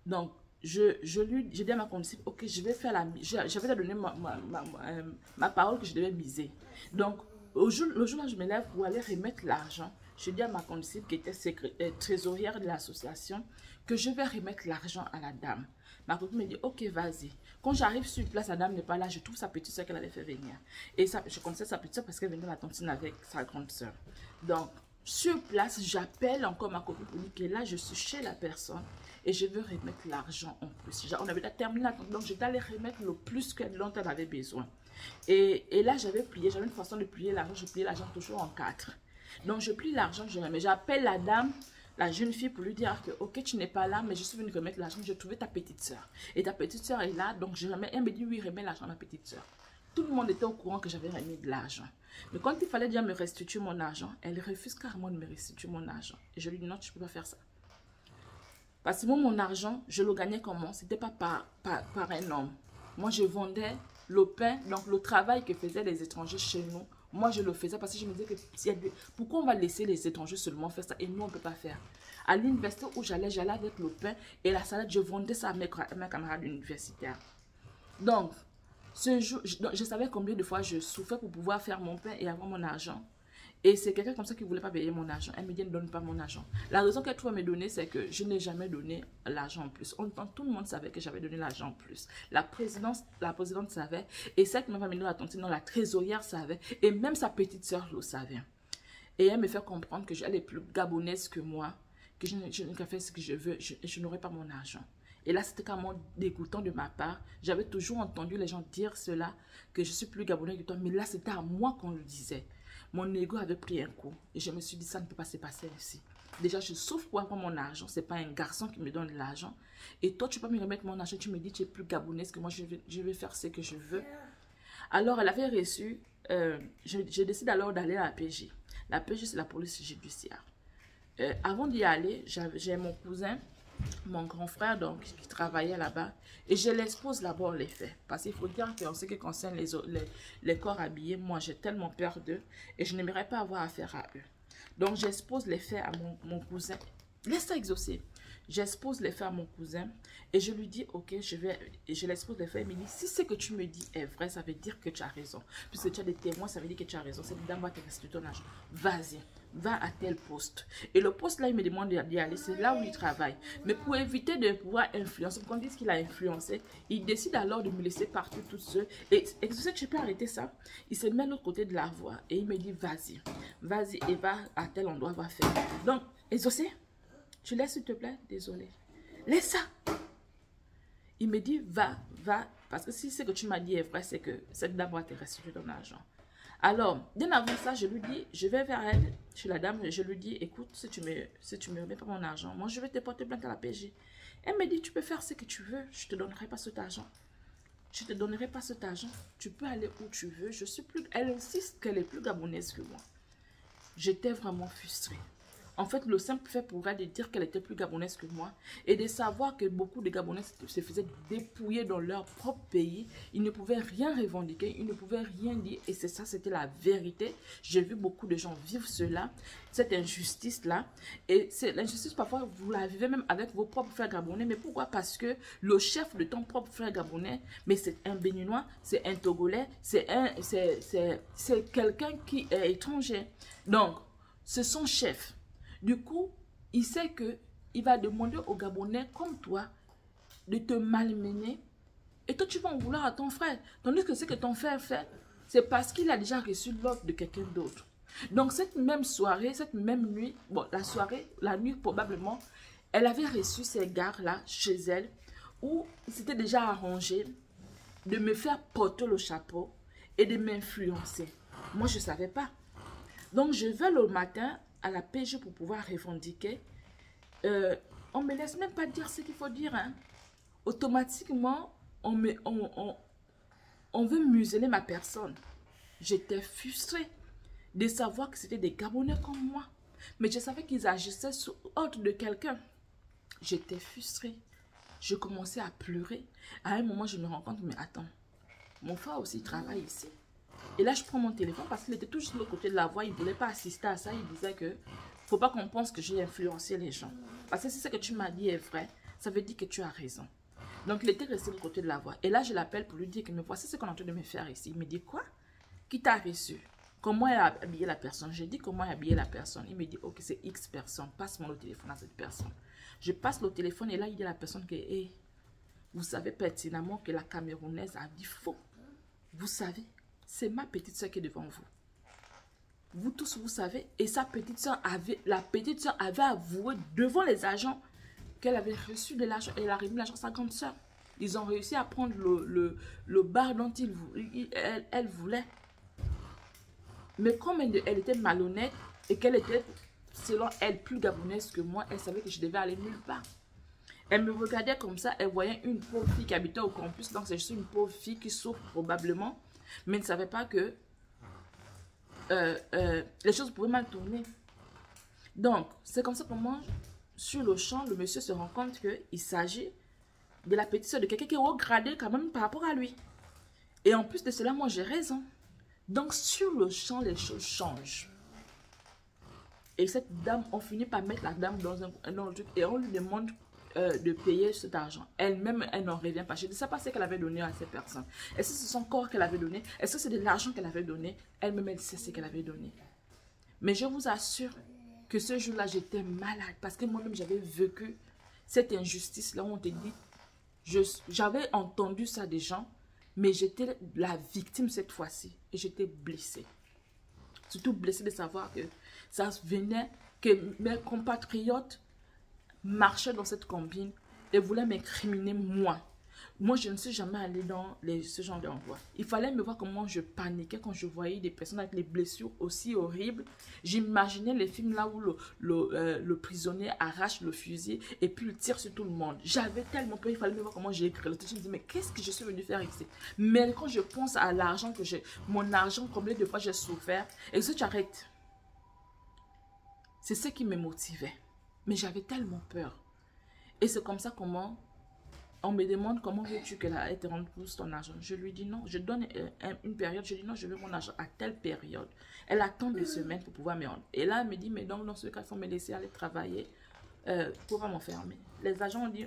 Donc, je dis à ma condisciple, ok, je vais faire la mise. J'avais donné ma parole que je devais miser. Donc, le jour là, je me lève pour aller remettre l'argent. Je dis à ma condisciple qui était trésorière de l'association que je vais remettre l'argent à la dame. Ma copine me dit, ok, vas-y. Quand j'arrive sur place, la dame n'est pas là. Je trouve sa petite soeur qu'elle avait fait venir. Et ça, je connaissais sa petite soeur parce qu'elle venait de la cantine avec sa grande soeur. Donc, sur place, j'appelle encore ma copine pour dire que là, je suis chez la personne et je veux remettre l'argent en plus. On avait déjà terminé la cantine, donc j'étais allée remettre le plus que dont elle avait besoin. Et là, j'avais une façon de plier l'argent. Je pliais l'argent toujours en 4. Donc, je plie l'argent, je remets. J'appelle la dame, la jeune fille, pour lui dire que, ok, tu n'es pas là, mais je suis venue remettre l'argent. J'ai trouvé ta petite soeur. Et ta petite soeur est là, donc je remets. Elle me dit, oui, remets l'argent à ma petite soeur. Tout le monde était au courant que j'avais remis de l'argent. Mais quand il fallait déjà me restituer mon argent, elle refuse carrément de me restituer mon argent. Et je lui dis, non, tu ne peux pas faire ça. Parce que moi, mon argent, je le gagnais comment? Ce n'était pas par un homme. Moi, je vendais le pain, donc le travail que faisaient les étrangers chez nous. Moi, je le faisais parce que je me disais que pourquoi on va laisser les étrangers seulement faire ça et nous, on ne peut pas faire. À l'université où j'allais avec le pain et la salade, je vendais ça à mes camarades universitaires. Donc, ce jour, je savais combien de fois je souffrais pour pouvoir faire mon pain et avoir mon argent. Et c'est quelqu'un comme ça qui ne voulait pas payer mon argent. Elle me dit, ne donne pas mon argent. La raison qu'elle trouvait me donner, c'est que je n'ai jamais donné l'argent en plus. Tout le monde savait que j'avais donné l'argent en plus. La présidente savait. Et celle qui m'avait amené la cantine, la trésorière savait. Et même sa petite soeur le savait. Et elle me fait comprendre que elle est plus gabonaise que moi. Que je n'ai qu'à faire ce que je veux. Je n'aurai pas mon argent. Et là, c'était carrément dégoûtant de ma part. J'avais toujours entendu les gens dire cela, que je suis plus gabonais que toi. Mais là, c'était à moi qu'on le disait. Mon ego avait pris un coup. Et je me suis dit, ça ne peut pas se passer ainsi. Déjà, je souffre pour avoir mon argent. Ce n'est pas un garçon qui me donne de l'argent. Et toi, tu peux me remettre mon argent. Tu me dis, tu es plus gabonaise que moi. Je vais faire ce que je veux. Alors, elle avait reçu... j'ai décidé alors d'aller à la PJ. La PJ, c'est la police judiciaire. Avant d'y aller, j'ai mon cousin, mon grand frère, donc, qui travaillait là-bas. Et je l'expose d'abord les faits. Parce qu'il faut dire qu'en ce qui concerne les corps habillés, moi, j'ai tellement peur d'eux. Et je n'aimerais pas avoir affaire à eux. Donc, j'expose les faits à mon cousin. Laisse ça exaucer. J'expose les faits à mon cousin. Et je lui dis, ok, je l'expose les faits. Il me dit, si ce que tu me dis est vrai, ça veut dire que tu as raison. Puisque tu as des témoins, ça veut dire que tu as raison. Cette dame va te restituer ton argent. Vas-y. Va à tel poste. Et le poste là, il me demande d'y aller. C'est là où il travaille. Mais pour éviter de pouvoir influencer, quand on dit qu'il a influencé, il décide alors de me laisser partir toute seule. Et tu sais que je peux arrêter ça. Il se met de l'autre côté de la voie et il me dit, vas-y. Vas-y et va à tel endroit, va faire. Donc, Exaucé, tu laisses s'il te plaît? Désolé. Laisse ça. Il me dit, va. Parce que si ce que tu m'as dit est vrai, c'est que cette dame va te restituer ton argent. Alors, bien avant ça, je lui dis, je vais vers elle, chez la dame, je lui dis, écoute, si tu me remets pas mon argent, moi je vais te porter plainte à la PJ. Elle me dit, tu peux faire ce que tu veux, je te donnerai pas cet argent. Je te donnerai pas cet argent, tu peux aller où tu veux, je suis plus... Elle insiste qu'elle est plus gabonaise que moi. J'étais vraiment frustrée. En fait, le simple fait pour elle de dire qu'elle était plus gabonaise que moi et de savoir que beaucoup de Gabonais se faisaient dépouiller dans leur propre pays, ils ne pouvaient rien revendiquer, ils ne pouvaient rien dire et c'est ça, c'était la vérité. J'ai vu beaucoup de gens vivre cela, cette injustice-là. Et l'injustice, parfois, vous la vivez même avec vos propres frères gabonais. Mais pourquoi? Parce que le chef de ton propre frère gabonais, mais c'est un Béninois, c'est un Togolais, c'est quelqu'un qui est étranger. Donc, c'est son chef. Du coup, il sait que il va demander aux Gabonais comme toi de te malmener et toi tu vas en vouloir à ton frère. Tandis que ce que ton frère fait, c'est parce qu'il a déjà reçu l'ordre de quelqu'un d'autre. Donc cette même soirée, cette même nuit, bon la nuit probablement, elle avait reçu ces gars-là chez elle où il s'était déjà arrangé de me faire porter le chapeau et de m'influencer. Moi je ne savais pas. Donc je vais le matin à la PJ pour pouvoir revendiquer. On me laisse même pas dire ce qu'il faut dire. Hein. Automatiquement, on veut museler ma personne. J'étais frustrée de savoir que c'était des Gabonais comme moi. Mais je savais qu'ils agissaient sous ordre de quelqu'un. J'étais frustrée. Je commençais à pleurer. À un moment, je me rends compte, mais attends, mon frère aussi travaille ici. Et là, je prends mon téléphone parce qu'il était tout juste de l'autre côté de la voie. Il ne voulait pas assister à ça. Il disait que faut pas qu'on pense que j'ai influencé les gens. Parce que si ce que tu m'as dit est vrai, ça veut dire que tu as raison. Donc, il était resté de l'autre côté de la voie. Et là, je l'appelle pour lui dire que me voici ce qu'on est en train de me faire ici. Il me dit quoi? Qui t'a reçu? Comment elle a habillé la personne? J'ai dit comment elle a habillé la personne. Il me dit ok, c'est X personne. Passe-moi le téléphone à cette personne. Je passe le téléphone et là, il dit à la personne que hey, vous savez pertinemment que la Camerounaise a dit faux. Vous savez. C'est ma petite soeur qui est devant vous. Vous tous, vous savez. Et sa petite soeur la petite soeur avait avoué devant les agents qu'elle avait reçu de l'argent. Elle a remis l'argent à sa grande soeur. Ils ont réussi à prendre le bar dont elle voulait. Mais comme elle était malhonnête et qu'elle était, selon elle, plus gabonaise que moi, elle savait que je devais aller nulle part. Elle me regardait comme ça. Elle voyait une pauvre fille qui habitait au campus. Donc, c'est juste une pauvre fille qui souffre probablement. Mais ne savait pas que les choses pouvaient mal tourner. Donc, c'est comme ça que moi, sur le champ, le monsieur se rend compte qu'il s'agit de la petite soeur de quelqu'un qui est haut gradé quand même par rapport à lui. Et en plus de cela, moi, j'ai raison. Donc, sur le champ, les choses changent. Et cette dame, on finit par mettre la dame dans un truc et on lui demande de payer cet argent. Elle-même, elle n'en revient pas. Je ne sais pas ce qu'elle avait donné à ces personnes. Est-ce que c'est son corps qu'elle avait donné? Est-ce que c'est de l'argent qu'elle avait donné? Elle-même, elle sait ce qu'elle avait donné. Mais je vous assure que ce jour-là, j'étais malade parce que moi-même, j'avais vécu cette injustice-là où on te dit, j'avais entendu ça des gens, mais j'étais la victime cette fois-ci et j'étais blessée. Surtout blessée de savoir que ça venait, que mes compatriotes marchait dans cette combine et voulait m'incriminer moi. Moi, je ne suis jamais allée dans ce genre d'endroit. Il fallait me voir comment je paniquais quand je voyais des personnes avec les blessures aussi horribles. J'imaginais les films là où le prisonnier arrache le fusil et puis il tire sur tout le monde. J'avais tellement peur, il fallait me voir comment j'ai écrit. Je me dis, mais qu'est-ce que je suis venue faire ici? Mais quand je pense à l'argent que j'ai, mon argent, combien de fois j'ai souffert, et que tu arrêtes. C'est ce qui me motivait. Mais j'avais tellement peur. Et c'est comme ça comment on me demande comment veux-tu que elle te rembourse ton argent. Je lui dis non. Je donne une période. Je dis non, je veux mon argent à telle période. Elle attend 2 semaines pour pouvoir me rendre. Et là, elle me dit, mais donc dans ce cas, il faut me laisser aller travailler pour pouvoir m'enfermer. Les agents ont dit,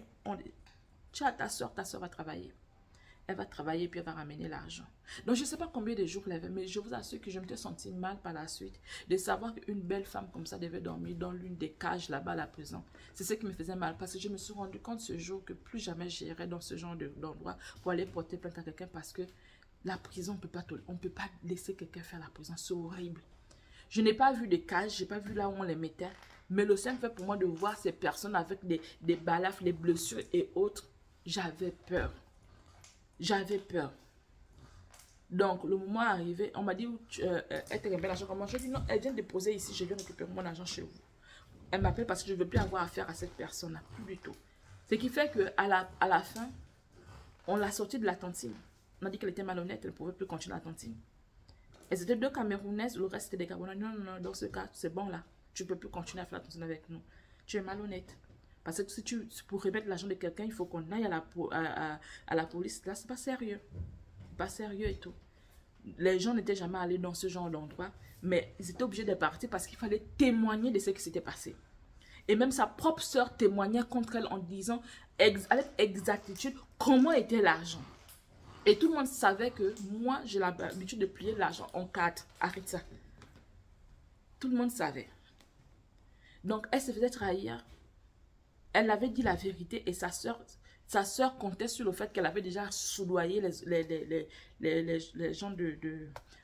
tu as ta soeur va travailler. Elle va travailler puis elle va ramener l'argent. Donc, je ne sais pas combien de jours elle avait, mais je vous assure que je me suis senti mal par la suite de savoir qu'une belle femme comme ça devait dormir dans l'une des cages là-bas à la prison. C'est ce qui me faisait mal parce que je me suis rendu compte ce jour que plus jamais j'irai dans ce genre d'endroit pour aller porter plainte à quelqu'un parce que la prison, on ne peut pas laisser quelqu'un faire la prison. C'est horrible. Je n'ai pas vu de cages, je n'ai pas vu là où on les mettait, mais le simple fait pour moi de voir ces personnes avec des balafres, des blessures et autres, j'avais peur. J'avais peur. Donc, le moment arrivé, on m'a dit, elle te remet l'argent comment? Je dis non, elle vient de déposer ici, je viens récupérer mon argent chez vous. Elle m'appelle parce que je ne veux plus avoir affaire à cette personne-là, plus du tout. Ce qui fait qu'à la fin, on l'a sortie de la tontine. On a dit qu'elle était malhonnête, elle ne pouvait plus continuer la tontine. Elles étaient 2 Camerounaises, le reste c'était des Gabonais. Non, non, non, dans ce cas, c'est bon là. Tu ne peux plus continuer à faire la tontine avec nous. Tu es malhonnête. Parce que si pour remettre l'argent de quelqu'un, il faut qu'on aille à la police. Là, c'est pas sérieux. Pas sérieux et tout. Les gens n'étaient jamais allés dans ce genre d'endroit, mais ils étaient obligés de partir parce qu'il fallait témoigner de ce qui s'était passé. Et même sa propre sœur témoignait contre elle en disant avec exactitude comment était l'argent. Et tout le monde savait que moi, j'ai l'habitude de plier l'argent en 4. Arrête ça. Tout le monde savait. Donc, elle se faisait trahir. Elle avait dit la vérité et sa sœur comptait sur le fait qu'elle avait déjà soudoyé les gens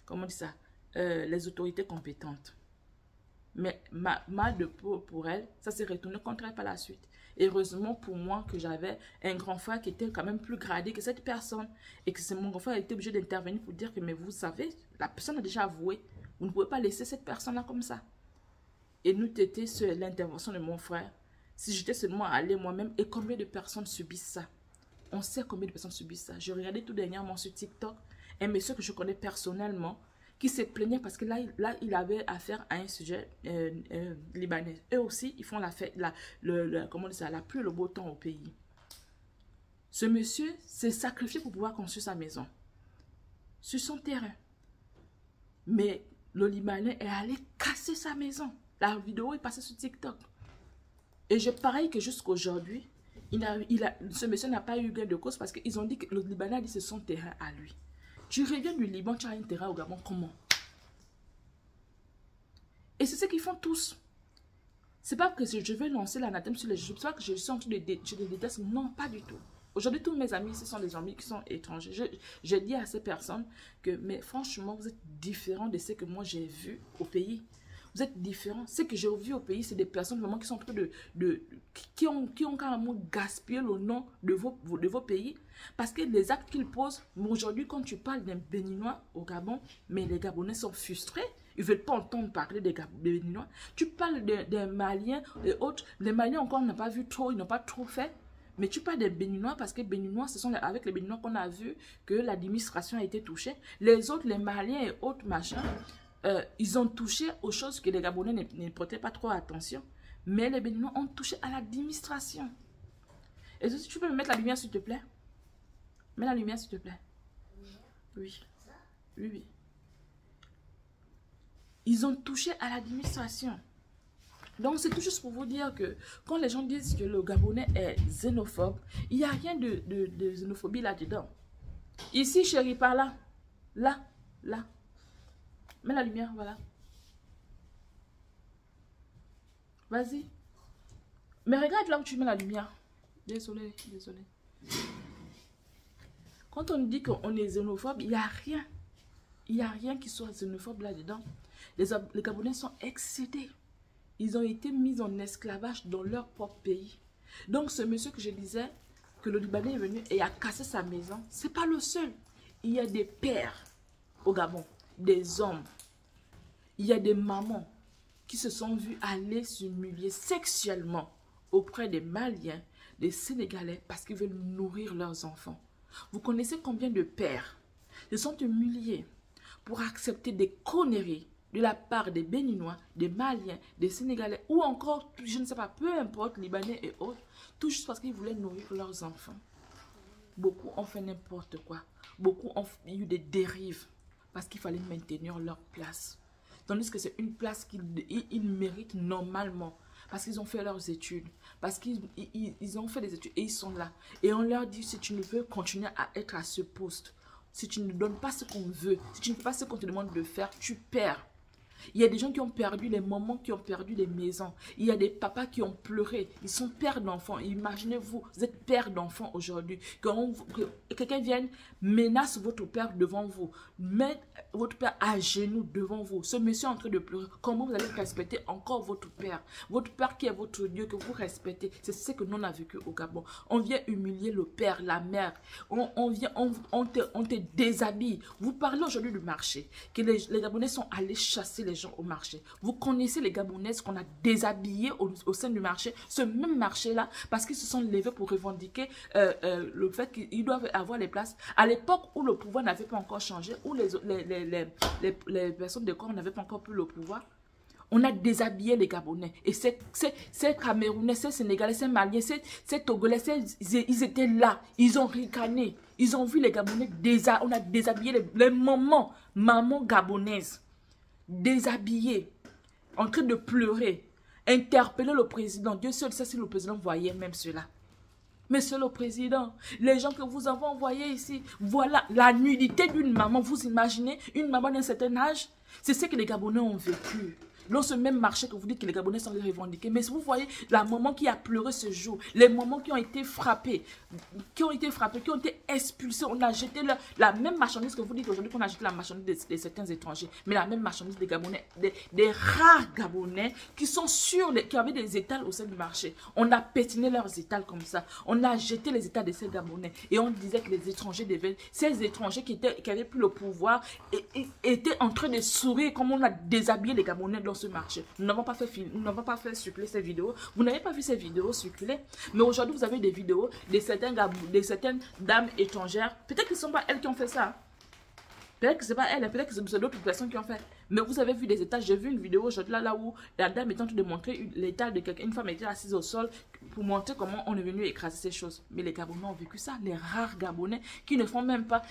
comment on dit ça, les autorités compétentes. Mais mal de peau pour elle, ça s'est retourné contre elle par la suite. Et heureusement pour moi que j'avais un grand frère qui était quand même plus gradé que cette personne. Et que mon grand frère était obligé d'intervenir pour dire que, mais vous savez, la personne a déjà avoué. Vous ne pouvez pas laisser cette personne-là comme ça. Et nous, c'était sur l'intervention de mon frère. Si j'étais seulement allée moi-même, et combien de personnes subissent ça? On sait combien de personnes subissent ça. Je regardais tout dernièrement sur TikTok un monsieur que je connais personnellement qui se plaignait parce que là il avait affaire à un sujet libanais. Eux aussi, ils font comment on dit ça, la pluie et le beau temps au pays. Ce monsieur s'est sacrifié pour pouvoir construire sa maison sur son terrain. Mais le Libanais est allé casser sa maison. La vidéo est passée sur TikTok. Et je parie que jusqu'aujourd'hui, ce monsieur n'a pas eu gain de cause parce qu'ils ont dit que le Libanais a dit que c'est son terrain à lui. Tu reviens du Liban, tu as un terrain au Gabon, comment? Et c'est ce qu'ils font tous. C'est pas que je vais lancer l'anathème sur les gens, c'est pas que je suis en train de détester, non, pas du tout. Aujourd'hui, tous mes amis, ce sont des amis qui sont étrangers. Je dis à ces personnes que, mais franchement, vous êtes différents de ce que moi j'ai vu au pays. Vous êtes différents. Ce que j'ai vu au pays, c'est des personnes vraiment qui sont en train qui ont carrément gaspillé le nom de vos pays. Parce que les actes qu'ils posent, aujourd'hui, quand tu parles d'un Béninois au Gabon, mais les Gabonais sont frustrés. Ils ne veulent pas entendre parler des Béninois. Tu parles des Maliens et autres. Les Maliens encore, on n'a pas vu trop, ils n'ont pas trop fait. Mais tu parles des Béninois parce que Béninois, ce sont avec les Béninois qu'on a vu que l'administration a été touchée. Les autres, les Maliens et autres machins, ils ont touché aux choses que les Gabonais ne prêtaient pas trop attention. Mais les Béninois ont touché à l'administration. Et si tu peux me mettre la lumière, s'il te plaît? Mets la lumière, s'il te plaît. Oui. Oui, oui. Ils ont touché à l'administration. Donc, c'est tout juste pour vous dire que quand les gens disent que le Gabonais est xénophobe, il n'y a rien de xénophobie là-dedans. Ici, chérie, par là. Là, là. Mets la lumière, voilà. Vas-y. Mais regarde là où tu mets la lumière. Désolé, désolé. Quand on dit qu'on est xénophobe, il n'y a rien. Il n'y a rien qui soit xénophobe là-dedans. Les Gabonais sont excédés. Ils ont été mis en esclavage dans leur propre pays. Donc ce monsieur que je disais, que le Libanais est venu et a cassé sa maison, ce n'est pas le seul. Il y a des pères au Gabon, des hommes. Il y a des mamans qui se sont vues aller s'humilier sexuellement auprès des Maliens, des Sénégalais, parce qu'ils veulent nourrir leurs enfants. Vous connaissez combien de pères se sont humiliés pour accepter des conneries de la part des Béninois, des Maliens, des Sénégalais, ou encore, je ne sais pas, peu importe, Libanais et autres, tout juste parce qu'ils voulaient nourrir leurs enfants. Beaucoup ont fait n'importe quoi. Beaucoup ont eu des dérives parce qu'il fallait maintenir leur place. Tandis que c'est une place qu'ils méritent normalement. Parce qu'ils ont fait leurs études. Parce qu'ils ont fait des études et ils sont là. Et on leur dit, si tu ne veux continuer à être à ce poste, si tu ne donnes pas ce qu'on veut, si tu ne fais pas ce qu'on te demande de faire, tu perds. Il y a des gens qui ont perdu les moments, qui ont perdu les maisons. Il y a des papas qui ont pleuré. Ils sont pères d'enfants. Imaginez-vous, vous êtes père d'enfants aujourd'hui. Que quelqu'un vienne, menace votre père devant vous. Met votre père à genoux devant vous. Ce monsieur est en train de pleurer. Comment vous allez respecter encore votre père? Votre père qui est votre Dieu, que vous respectez. C'est ce que nous on a vécu au Gabon. On vient humilier le père, la mère. On te déshabille. Vous parlez aujourd'hui du marché. Que les Gabonais sont allés chasser les gens au marché. Vous connaissez les Gabonaises qu'on a déshabillés au sein du marché, ce même marché-là, parce qu'ils se sont levés pour revendiquer le fait qu'ils doivent avoir les places. À l'époque où le pouvoir n'avait pas encore changé, où les personnes de corps n'avaient pas encore plus le pouvoir, on a déshabillé les Gabonais. Et ces Camerounais, ces Sénégalais, ces Maliens, ces Togolais, ils étaient là. Ils ont ricané. Ils ont vu les Gabonais, on a déshabillé les mamans gabonaises. Déshabillés, en train de pleurer, interpeller le président. Dieu seul sait si le président voyait même cela. Monsieur le président, les gens que vous avez envoyés ici, voilà la nudité d'une maman. Vous imaginez une maman d'un certain âge? C'est ce que les Gabonais ont vécu. Dans ce même marché que vous dites que les Gabonais sont revendiqués. Mais vous voyez la maman qui a pleuré ce jour, les mamans qui ont été frappées, qui ont été expulsées. On a jeté la même marchandise que vous dites aujourd'hui qu'on a jeté la marchandise de certains étrangers. Mais la même marchandise des Gabonais, des rares Gabonais qui sont qui avaient des étals au sein du marché. On a pétiné leurs étals comme ça. On a jeté les étals de ces Gabonais. Et on disait que les étrangers ces étrangers qui avaient plus le pouvoir étaient en train de sourire comme on a déshabillé les Gabonais dans ce marché. Nous n'avons pas fait circuler ces vidéos. Vous n'avez pas vu ces vidéos circuler. Mais aujourd'hui, vous avez des vidéos de certaines dames étrangères. Peut-être que ce ne sont pas elles qui ont fait ça. Peut-être que ce n'est pas elles, peut-être que c'est d'autres personnes qui ont fait. Mais vous avez vu des états. J'ai vu une vidéo aujourd'hui là où la dame est en train de montrer l'état de quelqu'un. Une femme était assise au sol pour montrer comment on est venu écraser ces choses. Mais les Gabonais ont vécu ça. Les rares Gabonais qui ne font même pas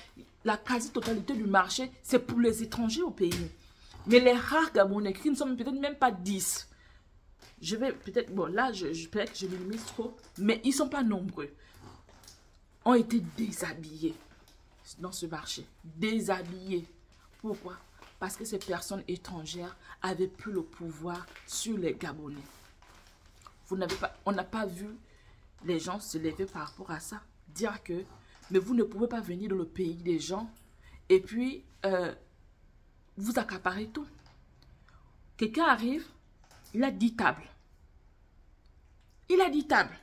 la quasi-totalité du marché. C'est pour les étrangers au pays. Mais les rares Gabonais, qui ne sont peut-être même pas 10, je vais peut-être, bon là, peut-être que je minimise trop, mais ils ne sont pas nombreux, ont été déshabillés dans ce marché. Déshabillés. Pourquoi? Parce que ces personnes étrangères avaient plus le pouvoir sur les Gabonais. On n'a pas vu les gens se lever par rapport à ça. Dire que, mais vous ne pouvez pas venir dans le pays des gens et puis vous accaparez tout. Quelqu'un arrive, il a 10 tables. Il a 10 tables.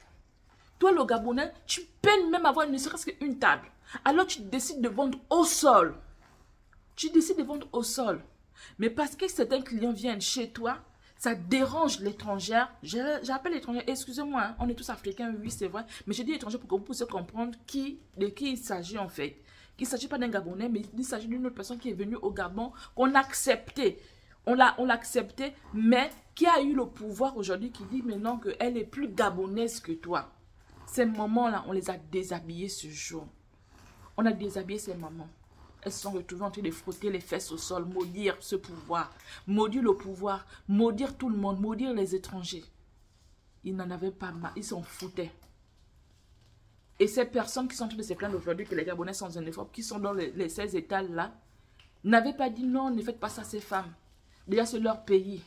Toi, le Gabonais, tu peines même à avoir ne serait-ce qu'une table. Alors, tu décides de vendre au sol. Tu décides de vendre au sol. Mais parce que certains clients viennent chez toi, ça dérange l'étrangère. J'appelle l'étrangère, excusez-moi, hein, on est tous africains, oui, c'est vrai. Mais je dis étranger pour que vous puissiez comprendre de qui il s'agit en fait. Il ne s'agit pas d'un Gabonais, mais il s'agit d'une autre personne qui est venue au Gabon, qu'on a accepté. On l'a accepté, mais qui a eu le pouvoir aujourd'hui, qui dit maintenant qu'elle est plus gabonaise que toi. Ces mamans-là, on les a déshabillées ce jour. On a déshabillé ces mamans. Elles se sont retrouvées en train de frotter les fesses au sol, maudire ce pouvoir, maudire le pouvoir, maudire tout le monde, maudire les étrangers. Ils n'en avaient pas marre, ils s'en foutaient. Et ces personnes qui sont en train de se plaindre aujourd'hui que les Gabonais sont xénophobes, qui sont dans ces étals-là, n'avaient pas dit non, ne faites pas ça à ces femmes. Déjà, c'est leur pays.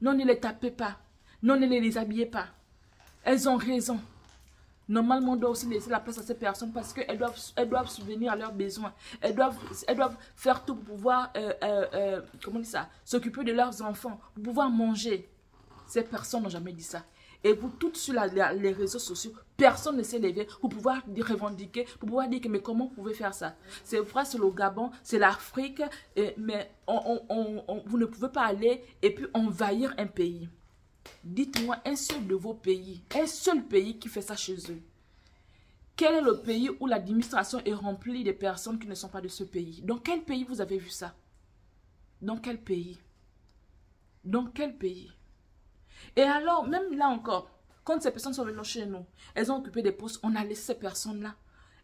Non, ne les tapez pas. Non, ne les habillez pas. Elles ont raison. Normalement, on doit aussi laisser la place à ces personnes parce qu'elles doivent subvenir à leurs besoins. Elles doivent faire tout pour pouvoir, comment dire ça, s'occuper de leurs enfants, pour pouvoir manger. Ces personnes n'ont jamais dit ça. Et vous, toutes sur les réseaux sociaux, personne ne s'est levé pour pouvoir revendiquer, pour pouvoir dire que mais comment vous pouvez faire ça? C'est vrai, c'est le Gabon, c'est l'Afrique, mais vous ne pouvez pas aller et puis envahir un pays. Dites-moi un seul de vos pays, un seul pays qui fait ça chez eux. Quel est le pays où l'administration est remplie de personnes qui ne sont pas de ce pays? Dans quel pays vous avez vu ça? Dans quel pays? Dans quel pays? Et alors, même là encore, quand ces personnes sont venues chez nous, elles ont occupé des postes, on a laissé ces personnes-là.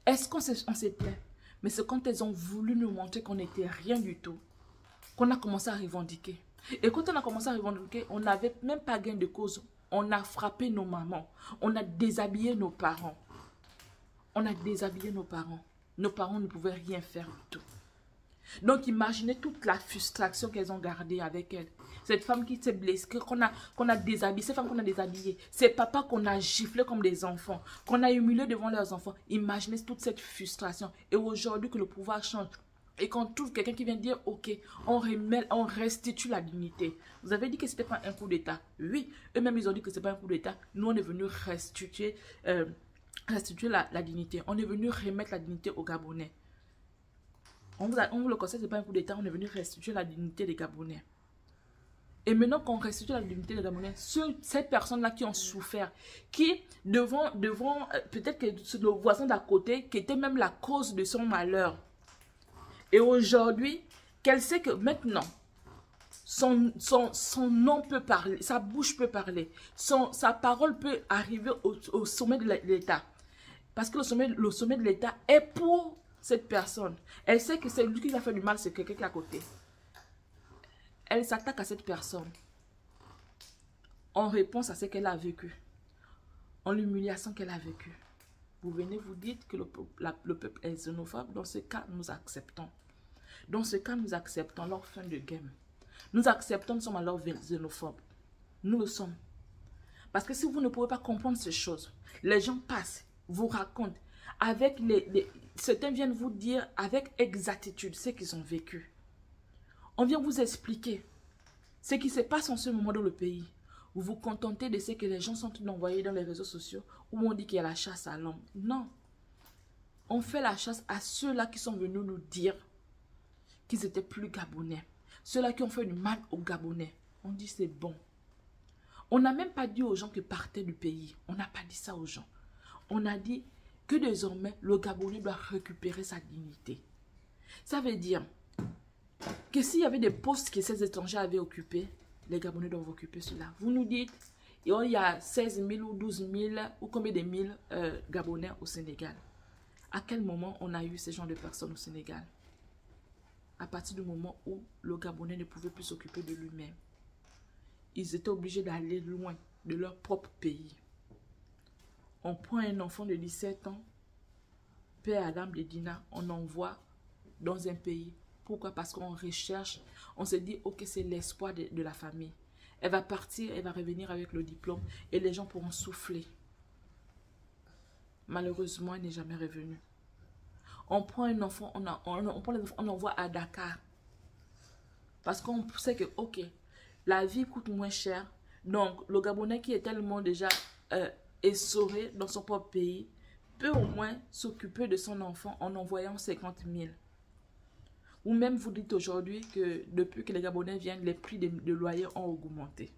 Est-ce qu'on s'est plaint? Mais c'est quand elles ont voulu nous montrer qu'on n'était rien du tout, qu'on a commencé à revendiquer. Et quand on a commencé à revendiquer, on n'avait même pas gain de cause. On a frappé nos mamans. On a déshabillé nos parents. On a déshabillé nos parents. Nos parents ne pouvaient rien faire du tout. Donc imaginez toute la frustration qu'elles ont gardée avec elles. Cette femme qui s'est blessée, qu'on a déshabillée, ces femmes qu'on a déshabillées, ces papas qu'on a giflés comme des enfants, qu'on a humiliés devant leurs enfants. Imaginez toute cette frustration. Et aujourd'hui que le pouvoir change. Et qu'on trouve quelqu'un qui vient dire, ok, on restitue la dignité. Vous avez dit que ce n'était pas un coup d'État. Oui, eux-mêmes ils ont dit que ce n'est pas un coup d'État. Nous on est venu restituer la dignité. On est venu remettre la dignité aux Gabonais. On vous le conseille, ce n'est pas un coup d'État, on est venu restituer la dignité des Gabonais. Et maintenant qu'on restitue la dignité des Gabonais, ces personnes-là qui ont souffert, qui devant peut-être que c'est le voisin d'à côté, qui était même la cause de son malheur. Et aujourd'hui, qu'elle sait que maintenant, son nom peut parler, sa bouche peut parler, sa parole peut arriver au sommet de l'État. Parce que le sommet de l'État est pour cette personne. Elle sait que c'est lui qui a fait du mal, c'est quelqu'un qui est à côté. Elle s'attaque à cette personne en réponse à ce qu'elle a vécu, en l'humiliation qu'elle a vécue. Vous venez vous dites que le peuple est xénophobe. Dans ce cas, nous acceptons. Dans ce cas, nous acceptons leur fin de game. Nous acceptons, nous sommes alors xénophobes. Nous le sommes. Parce que si vous ne pouvez pas comprendre ces choses, les gens passent, vous racontent, avec certains viennent vous dire avec exactitude ce qu'ils ont vécu. On vient vous expliquer ce qui se passe en ce moment dans le pays. Vous vous contentez de ce que les gens sont envoyés dans les réseaux sociaux où on dit qu'il y a la chasse à l'homme. Non. On fait la chasse à ceux-là qui sont venus nous dire qu'ils étaient plus Gabonais. Ceux-là qui ont fait du mal aux Gabonais. On dit c'est bon. On n'a même pas dit aux gens qui partaient du pays. On n'a pas dit ça aux gens. On a dit que désormais, le Gabonais doit récupérer sa dignité. Ça veut dire que s'il y avait des postes que ces étrangers avaient occupés, les Gabonais doivent occuper cela. Vous nous dites, il y a 16 000 ou 12 000 ou combien de mille Gabonais au Sénégal. À quel moment on a eu ce genre de personnes au Sénégal? À partir du moment où le Gabonais ne pouvait plus s'occuper de lui-même. Ils étaient obligés d'aller loin de leur propre pays. On prend un enfant de 17 ans, père Adam de Dina, on l'envoie dans un pays. Pourquoi? Parce qu'on recherche, on se dit, ok, c'est l'espoir de la famille. Elle va partir, elle va revenir avec le diplôme et les gens pourront souffler. Malheureusement, elle n'est jamais revenue. On prend un enfant, on l'envoie à Dakar. Parce qu'on sait que, ok, la vie coûte moins cher. Donc, le Gabonais qui est tellement déjà essoré dans son propre pays peut au moins s'occuper de son enfant en envoyant 50 000. Ou même vous dites aujourd'hui que depuis que les Gabonais viennent, les prix de loyer ont augmenté.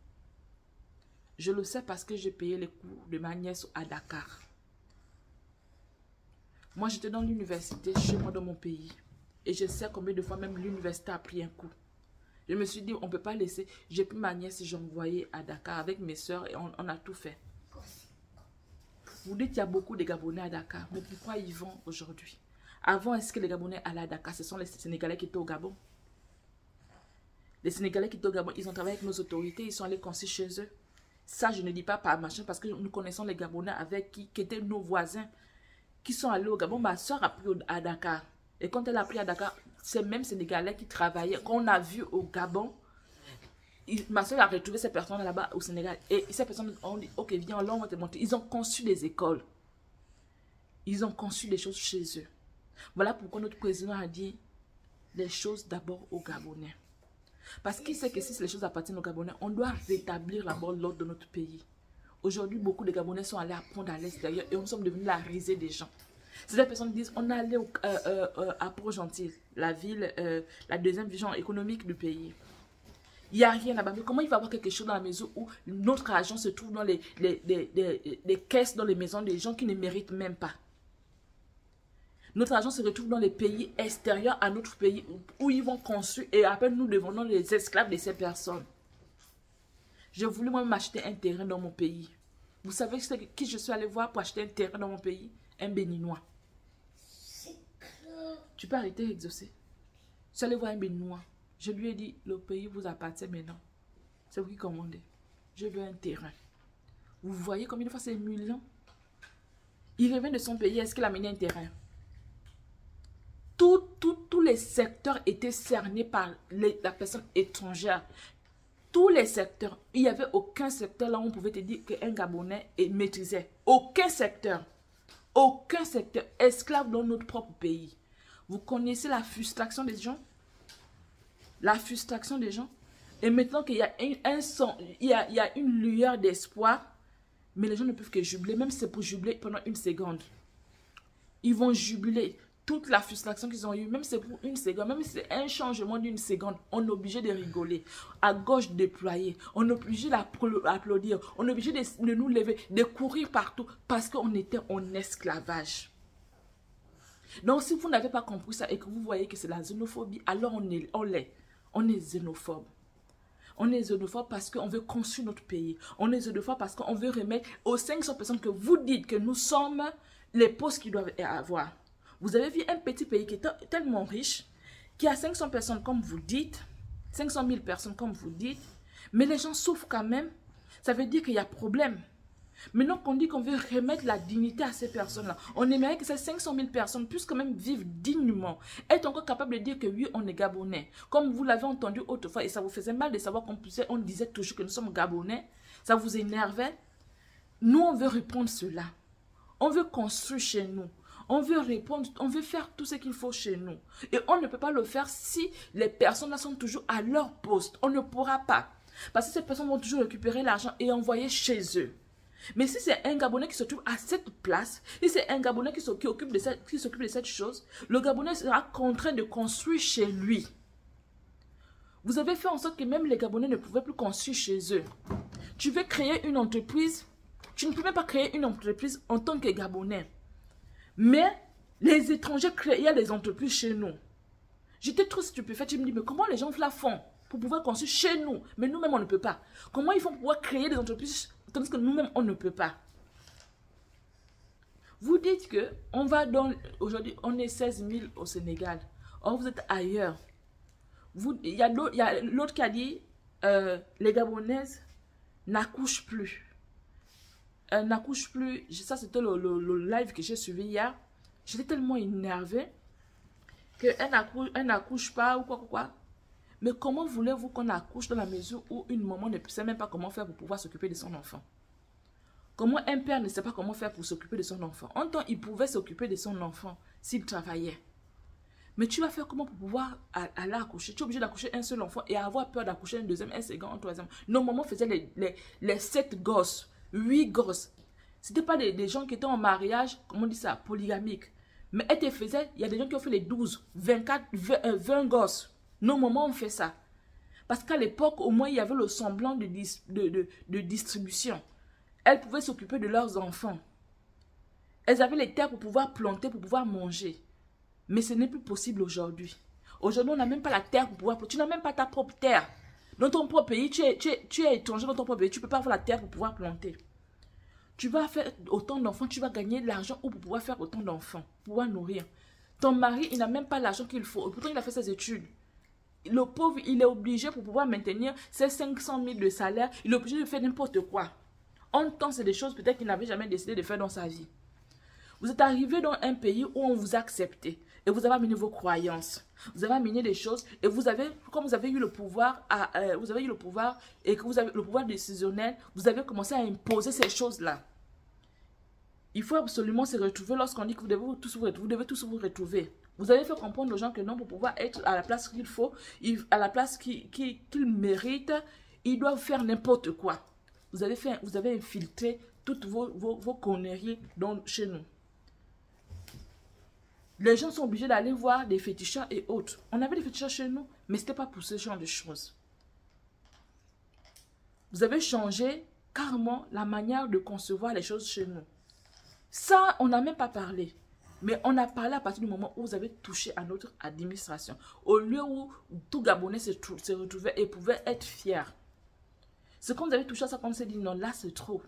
Je le sais parce que j'ai payé les cours de ma nièce à Dakar. Moi, j'étais dans l'université chez moi dans mon pays. Et je sais combien de fois même l'université a pris un coup. Je me suis dit, on ne peut pas laisser. J'ai pris ma nièce et j'ai envoyé à Dakar avec mes soeurs et on a tout fait. Vous dites qu'il y a beaucoup de Gabonais à Dakar. Mais pourquoi ils vont aujourd'hui? Avant, est-ce que les Gabonais allaient à Dakar? Ce sont les Sénégalais qui étaient au Gabon. Les Sénégalais qui étaient au Gabon, ils ont travaillé avec nos autorités, ils sont allés construire chez eux. Ça, je ne dis pas par machin, parce que nous connaissons les Gabonais avec qui étaient nos voisins, qui sont allés au Gabon. Ma soeur a pris à Dakar. Et quand elle a pris à Dakar, c'est même Sénégalais qui travaillaient. Quand on a vu au Gabon, ma soeur a retrouvé ces personnes là-bas au Sénégal. Et ces personnes ont dit, ok, viens, là, on va te montrer. Ils ont conçu des écoles. Ils ont conçu des choses chez eux. Voilà pourquoi notre président a dit les choses d'abord aux Gabonais. Parce qu'il sait que si les choses appartiennent aux Gabonais, on doit rétablir d'abord l'ordre de notre pays. Aujourd'hui, beaucoup de Gabonais sont allés apprendre à l'extérieur et nous sommes devenus la risée des gens. Ces personnes disent, on est allé à Port-Gentil, la ville, la deuxième vision économique du pays. Il n'y a rien là-bas. Mais comment il va y avoir quelque chose dans la maison où notre argent se trouve dans les caisses, dans les maisons des gens qui ne méritent même pas? Notre argent se retrouve dans les pays extérieurs à notre pays où ils vont construire et après nous devenons les esclaves de ces personnes. J'ai voulu moi m'acheter un terrain dans mon pays. Vous savez qui je suis allé voir pour acheter un terrain dans mon pays? Un Béninois. Tu peux arrêter d'exaucer. Je suis allé voir un Béninois. Je lui ai dit, le pays vous appartient maintenant. C'est vous qui commandez. Je veux un terrain. Vous voyez combien de fois c'est humiliant? Il revient de son pays, est-ce qu'il a amené un terrain? Tous les secteurs étaient cernés par la personne étrangère. Tous les secteurs. Il n'y avait aucun secteur là où on pouvait te dire qu'un Gabonais maîtrisait. Aucun secteur. Aucun secteur. Esclave dans notre propre pays. Vous connaissez la frustration des gens? La frustration des gens. Et maintenant qu'il y a il y a une lueur d'espoir, mais les gens ne peuvent que jubiler, même si c'est pour jubiler pendant une seconde. Ils vont jubiler. Toute la frustration qu'ils ont eue, même si c'est pour une seconde, même si c'est un changement d'une seconde, on est obligé de rigoler. À gauche déployer, on est obligé d'applaudir, on est obligé de nous lever, de courir partout, parce qu'on était en esclavage. Donc si vous n'avez pas compris ça et que vous voyez que c'est la xénophobie, alors on est xénophobe. On est xénophobe parce qu'on veut construire notre pays. On est xénophobe parce qu'on veut remettre aux 500 personnes que vous dites que nous sommes les postes qu'ils doivent avoir. Vous avez vu un petit pays qui est tellement riche, qui a 500 personnes comme vous dites, 500 000 personnes comme vous dites, mais les gens souffrent quand même. Ça veut dire qu'il y a problème. Maintenant qu'on dit qu'on veut remettre la dignité à ces personnes-là, on aimerait que ces 500 000 personnes puissent quand même vivre dignement, être encore capables de dire que oui, on est Gabonais. Comme vous l'avez entendu autrefois, et ça vous faisait mal de savoir qu'on disait toujours que nous sommes Gabonais, ça vous énervait. Nous, on veut répondre cela. On veut construire chez nous. On veut répondre, on veut faire tout ce qu'il faut chez nous. Et on ne peut pas le faire si les personnes là sont toujours à leur poste. On ne pourra pas. Parce que ces personnes vont toujours récupérer l'argent et envoyer chez eux. Mais si c'est un Gabonais qui se trouve à cette place, si c'est un Gabonais qui s'occupe de cette chose, le Gabonais sera contraint de construire chez lui. Vous avez fait en sorte que même les Gabonais ne pouvaient plus construire chez eux. Tu veux créer une entreprise, tu ne peux même pas créer une entreprise en tant que Gabonais. Mais les étrangers créaient les entreprises chez nous. J'étais trop stupéfaite. Je me dis, mais comment les gens la font pour pouvoir construire chez nous? Mais nous-mêmes, on ne peut pas. Comment ils font pour pouvoir créer des entreprises tandis que nous-mêmes, on ne peut pas? Vous dites que on va dans... Aujourd'hui, on est 16 000 au Sénégal. Or, vous êtes ailleurs. Il y a l'autre qui a dit, les Gabonaises n'accouchent plus. N'accouche plus. Ça, c'était le live que j'ai suivi hier. J'étais tellement énervée qu'elle n'accouche pas ou quoi. Mais comment voulez-vous qu'on accouche dans la mesure où une maman ne sait même pas comment faire pour pouvoir s'occuper de son enfant? Comment un père ne sait pas comment faire pour s'occuper de son enfant? En temps, il pouvait s'occuper de son enfant s'il travaillait. Mais tu vas faire comment pour pouvoir aller accoucher? Tu es obligé d'accoucher un seul enfant et avoir peur d'accoucher un deuxième, un second, un troisième. Nos mamans faisaient les 7 gosses. 8 gosses. Ce n'était pas des gens qui étaient en mariage, comment on dit ça, polygamique. Mais elles te faisaient, il y a des gens qui ont fait les 12, 24, 20 gosses. Nos mamans ont fait ça. Parce qu'à l'époque, au moins, il y avait le semblant de distribution. Elles pouvaient s'occuper de leurs enfants. Elles avaient les terres pour pouvoir planter, pour pouvoir manger. Mais ce n'est plus possible aujourd'hui. Aujourd'hui, on n'a même pas la terre pour pouvoir planter. Tu n'as même pas ta propre terre. Dans ton propre pays, tu es étranger dans ton propre pays, tu ne peux pas avoir la terre pour pouvoir planter. Tu vas faire autant d'enfants, tu vas gagner de l'argent pour pouvoir faire autant d'enfants, pour pouvoir nourrir. Ton mari, il n'a même pas l'argent qu'il faut. Pourtant, il a fait ses études. Le pauvre, il est obligé pour pouvoir maintenir ses 500 000 de salaire, il est obligé de faire n'importe quoi. En temps, c'est des choses peut-être qu'il n'avait jamais décidé de faire dans sa vie. Vous êtes arrivé dans un pays où on vous a accepté. Et vous avez amené vos croyances. Vous avez amené des choses. Et vous avez, comme vous avez eu le pouvoir, et que vous avez le pouvoir décisionnel, vous avez commencé à imposer ces choses-là. Il faut absolument se retrouver lorsqu'on dit que vous devez tous vous retrouver. Vous avez fait comprendre aux gens que non, pour pouvoir être à la place qu'il faut, à la place qu'ils méritent, ils doivent faire n'importe quoi. Vous avez infiltré toutes vos conneries chez nous. Les gens sont obligés d'aller voir des féticheurs et autres. On avait des féticheurs chez nous, mais ce n'était pas pour ce genre de choses. Vous avez changé carrément la manière de concevoir les choses chez nous. Ça, on n'a même pas parlé. Mais on a parlé à partir du moment où vous avez touché à notre administration. Au lieu où tout Gabonais se retrouvait et pouvait être fier. C'est quand vous avez touché à ça qu'on s'est dit, non, là, c'est trop.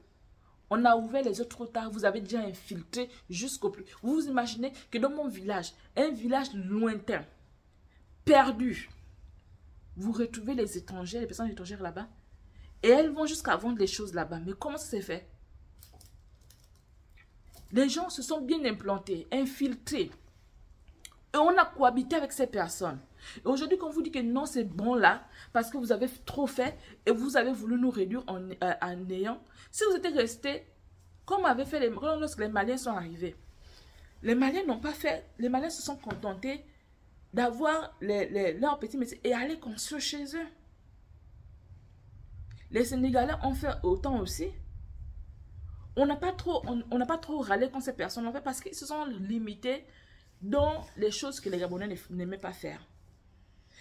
On a ouvert les yeux trop tard, vous avez déjà infiltré jusqu'au plus. Vous vous imaginez que dans mon village, un village lointain, perdu, vous retrouvez les étrangers, les personnes étrangères là-bas, et elles vont jusqu'à vendre les choses là-bas. Mais comment ça s'est fait? Les gens se sont bien implantés, infiltrés. Et on a cohabité avec ces personnes. Et aujourd'hui, quand on vous dit que non, c'est bon là, parce que vous avez trop fait et vous avez voulu nous réduire en néant, si vous étiez restés, comme avaient fait lorsque les Maliens sont arrivés, les Maliens n'ont pas fait, les Maliens se sont contentés d'avoir leurs petits métiers et aller construire chez eux. Les Sénégalais ont fait autant aussi. On n'a pas trop râlé contre ces personnes en fait parce qu'ils se sont limités dans les choses que les Gabonais n'aimaient pas faire.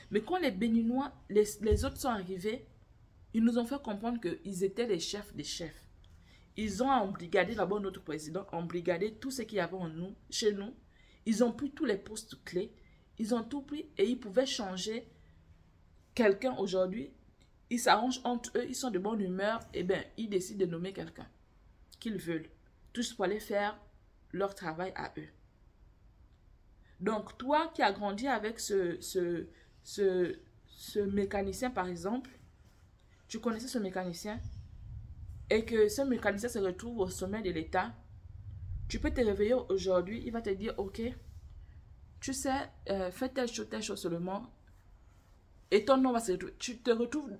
Mais quand les Béninois, les autres sont arrivés, ils nous ont fait comprendre qu'ils étaient les chefs des chefs. Ils ont embrigadé d'abord notre président, embrigadé tout ce qu'il y avait chez nous. Ils ont pris tous les postes clés, ils ont tout pris et ils pouvaient changer quelqu'un aujourd'hui. Ils s'arrangent entre eux, ils sont de bonne humeur, et bien ils décident de nommer quelqu'un qu'ils veulent, tous pour aller faire leur travail à eux. Donc, toi qui as grandi avec ce mécanicien, par exemple, tu connaissais ce mécanicien, et que ce mécanicien se retrouve au sommet de l'État, tu peux te réveiller aujourd'hui, il va te dire, ok, tu sais, fais telle chose seulement, et ton nom va se retrouver. Tu te retrouves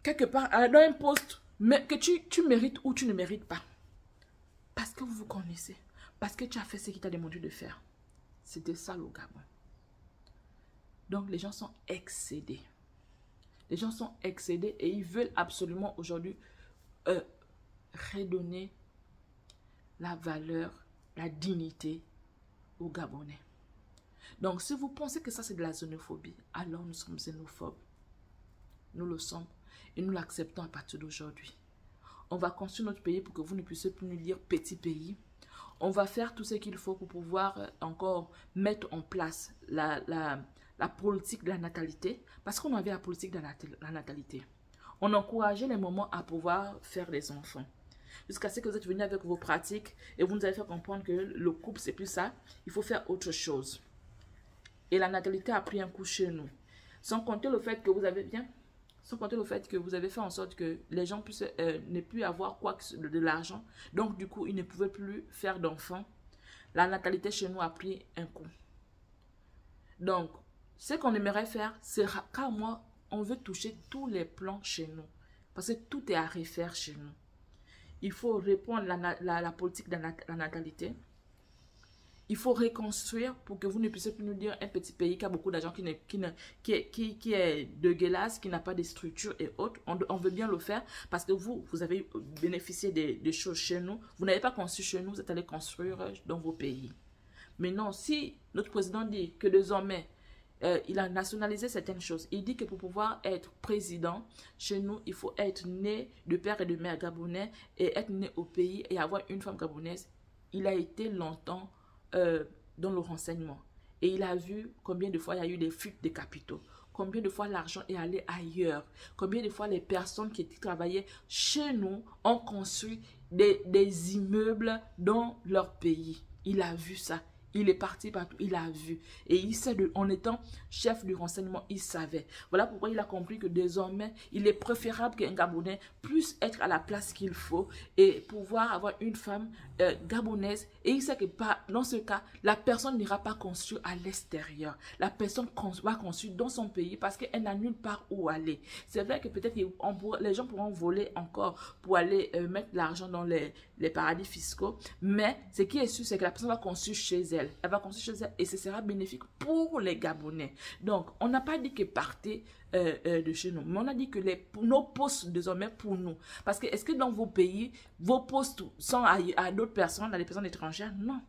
quelque part dans un poste mais que tu mérites ou tu ne mérites pas. Parce que vous vous connaissez. Parce que tu as fait ce qu'il t'a demandé de faire. C'était ça le Gabon. Donc les gens sont excédés. Les gens sont excédés et ils veulent absolument aujourd'hui redonner la valeur, la dignité aux Gabonais. Donc si vous pensez que ça c'est de la xénophobie, alors nous sommes xénophobes. Nous le sommes et nous l'acceptons à partir d'aujourd'hui. On va construire notre pays pour que vous ne puissiez plus nous dire petit pays. On va faire tout ce qu'il faut pour pouvoir encore mettre en place la politique de la natalité. Parce qu'on avait la politique de la natalité. On encourageait les mamans à pouvoir faire des enfants. Jusqu'à ce que vous êtes venus avec vos pratiques et vous nous avez fait comprendre que le couple c'est plus ça. Il faut faire autre chose. Et la natalité a pris un coup chez nous. Sans compter le fait que vous avez bien... Sans compter le fait que vous avez fait en sorte que les gens puissent ne plus avoir quoi que de l'argent. Donc, du coup, ils ne pouvaient plus faire d'enfants. La natalité chez nous a pris un coup. Donc, ce qu'on aimerait faire, c'est car moi, on veut toucher tous les plans chez nous. Parce que tout est à refaire chez nous. Il faut répondre à la politique de la natalité. Il faut reconstruire pour que vous ne puissiez plus nous dire un petit pays qui a beaucoup d'argent, qui est dégueulasse, qui n'a pas de structure et autres. On veut bien le faire parce que vous avez bénéficié des choses chez nous. Vous n'avez pas construit chez nous, vous êtes allé construire dans vos pays. Mais non, si notre président dit que désormais, il a nationalisé certaines choses, il dit que pour pouvoir être président, chez nous, il faut être né de père et de mère gabonais et être né au pays et avoir une femme gabonaise. Il a été longtemps dans le renseignement. Et il a vu combien de fois il y a eu des fuites de capitaux. Combien de fois l'argent est allé ailleurs. Combien de fois les personnes qui travaillaient chez nous ont construit des immeubles dans leur pays. Il a vu ça. Il est parti partout, il a vu. Et il sait, en étant chef du renseignement, il savait. Voilà pourquoi il a compris que désormais, il est préférable qu'un Gabonais puisse être à la place qu'il faut et pouvoir avoir une femme gabonaise. Et il sait que dans ce cas, la personne n'ira pas construire à l'extérieur. La personne va construire dans son pays parce qu'elle n'a nulle part où aller. C'est vrai que peut-être les gens pourront voler encore pour aller mettre l'argent dans les paradis fiscaux. Mais ce qui est sûr, c'est que la personne va construire chez elle. Elle va construire chez elle et ce sera bénéfique pour les Gabonais. Donc, on n'a pas dit que partez de chez nous, mais on a dit que nos postes désormais pour nous. Parce que est-ce que dans vos pays, vos postes sont à d'autres personnes, à des personnes étrangères? Non.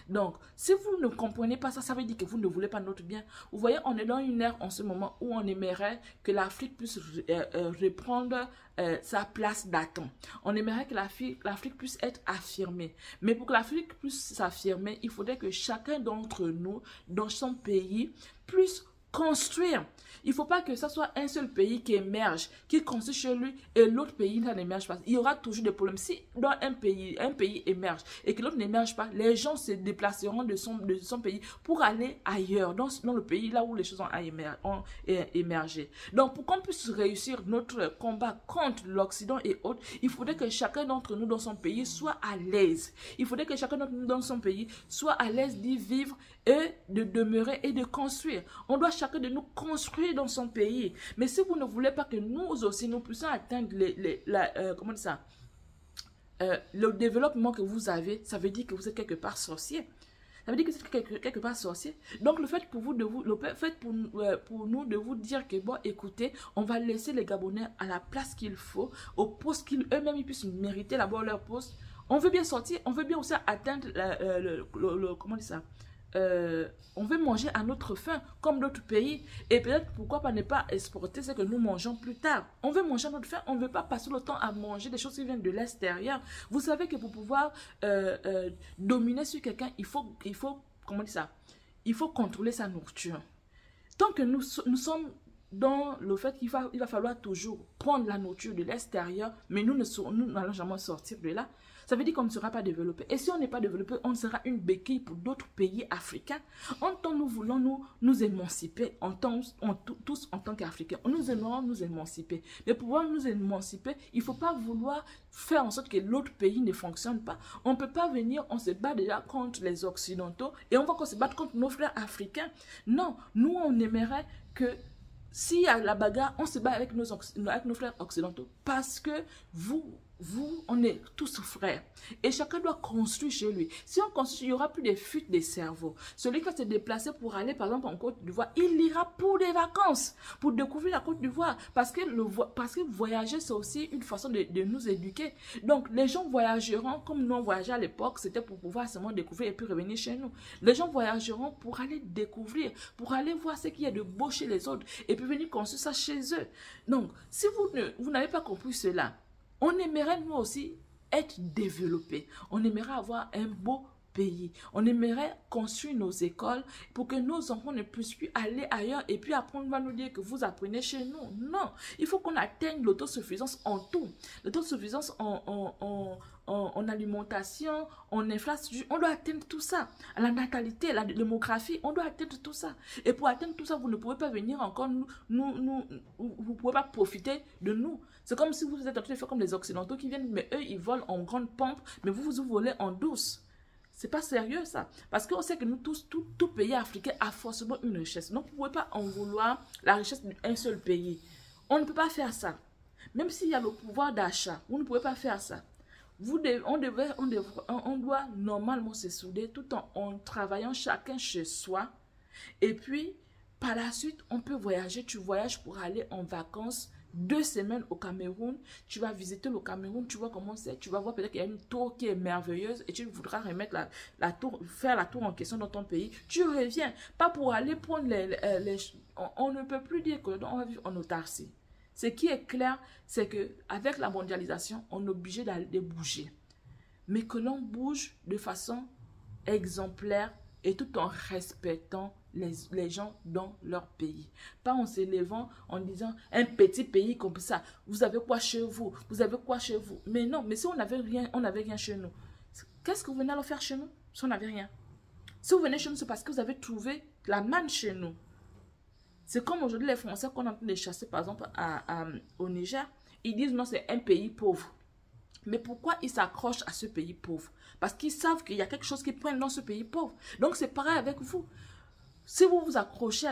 Donc, si vous ne comprenez pas ça, ça veut dire que vous ne voulez pas notre bien. Vous voyez, on est dans une ère en ce moment où on aimerait que l'Afrique puisse reprendre sa place d'attente. On aimerait que l'Afrique puisse être affirmée. Mais pour que l'Afrique puisse s'affirmer, il faudrait que chacun d'entre nous, dans son pays, puisse construire. Il ne faut pas que ça soit un seul pays qui émerge, qui construit chez lui et l'autre pays n'émerge pas. Il y aura toujours des problèmes. Si dans un pays émerge et que l'autre n'émerge pas, les gens se déplaceront de son pays pour aller ailleurs, dans le pays là où les choses ont émergé. Donc, pour qu'on puisse réussir notre combat contre l'Occident et autres, il faudrait que chacun d'entre nous dans son pays soit à l'aise. Il faudrait que chacun d'entre nous dans son pays soit à l'aise d'y vivre et de demeurer et de construire. On doit chacun de nous construire dans son pays. Mais si vous ne voulez pas que nous aussi, nous puissions atteindre le développement que vous avez, ça veut dire que vous êtes quelque part sorcier. Ça veut dire que c'est quelque part sorcier. Donc, le fait pour nous de vous dire que, bon, écoutez, on va laisser les Gabonais à la place qu'il faut, au poste qu'ils eux-mêmes ils puissent mériter d'abord leur poste. On veut bien sortir, on veut bien aussi atteindre comment dire ça? On veut manger à notre faim comme d'autres pays et peut-être pourquoi pas ne pas exporter ce que nous mangeons plus tard. On veut manger à notre faim, on ne veut pas passer le temps à manger des choses qui viennent de l'extérieur. Vous savez que pour pouvoir dominer sur quelqu'un, il faut comment dire ça? Il faut contrôler sa nourriture. Tant que nous sommes dans le fait qu'il va falloir toujours prendre la nourriture de l'extérieur, mais nous n'allons jamais sortir de là. Ça veut dire qu'on ne sera pas développé. Et si on n'est pas développé, on sera une béquille pour d'autres pays africains. En tant que nous voulons nous émanciper, tous en tant qu'Africains, nous aimons nous émanciper. Mais pour pouvoir nous émanciper, il ne faut pas vouloir faire en sorte que l'autre pays ne fonctionne pas. On ne peut pas venir, on se bat déjà contre les Occidentaux et on va qu'on se batte contre nos frères africains. Non, nous on aimerait que s'il y a la bagarre, on se bat avec nos frères occidentaux parce que on est tous frères. Et chacun doit construire chez lui. Si on construit, il n'y aura plus de fuite des cerveaux. Celui qui va se déplacer pour aller, par exemple, en Côte d'Ivoire, il ira pour des vacances, pour découvrir la Côte d'Ivoire. Parce que voyager, c'est aussi une façon de nous éduquer. Donc, les gens voyageront, comme nous on voyageait à l'époque, c'était pour pouvoir seulement découvrir et puis revenir chez nous. Les gens voyageront pour aller découvrir, pour aller voir ce qu'il y a de beau chez les autres, et puis venir construire ça chez eux. Donc, si vous n'avez pas compris cela, on aimerait nous aussi être développés. On aimerait avoir un beau pays. On aimerait construire nos écoles pour que nos enfants ne puissent plus aller ailleurs et puis après on va nous dire que vous apprenez chez nous. Non, il faut qu'on atteigne l'autosuffisance en tout. L'autosuffisance en alimentation, en infrastructure, on doit atteindre tout ça. La natalité, la démographie, on doit atteindre tout ça. Et pour atteindre tout ça, vous ne pouvez pas venir encore vous ne pouvez pas profiter de nous. C'est comme si vous êtes en train de faire comme les Occidentaux qui viennent, mais eux, ils volent en grande pompe, mais vous volez en douce. C'est pas sérieux ça. Parce qu'on sait que nous tous, tout pays africain a forcément une richesse. Donc, vous ne pouvez pas en vouloir la richesse d'un seul pays. On ne peut pas faire ça. Même s'il y a le pouvoir d'achat, vous ne pouvez pas faire ça. On doit normalement se souder tout en travaillant chacun chez soi. Et puis, par la suite, on peut voyager. Tu voyages pour aller en vacances 2 semaines au Cameroun, tu vas visiter le Cameroun, tu vois comment c'est, tu vas voir peut-être qu'il y a une tour qui est merveilleuse et tu voudras remettre la tour, faire la tour en question dans ton pays. Tu reviens, pas pour aller prendre on ne peut plus dire qu'on va vivre en autarcie. Ce qui est clair, c'est qu'avec la mondialisation, on est obligé de bouger. Mais que l'on bouge de façon exemplaire et tout en respectant les gens dans leur pays. Pas en s'élevant, en disant un petit pays comme ça, vous avez quoi chez vous, vous avez quoi chez vous. Mais non, mais si on n'avait rien chez nous, qu'est-ce que vous venez à faire chez nous si on n'avait rien? Si vous venez chez nous, c'est parce que vous avez trouvé la manne chez nous. C'est comme aujourd'hui les Français qu'on est en train de chasser par exemple au Niger, ils disent non, c'est un pays pauvre. Mais pourquoi ils s'accrochent à ce pays pauvre? Parce qu'ils savent qu'il y a quelque chose qui prennent dans ce pays pauvre. Donc c'est pareil avec vous. Si vous vous accrochez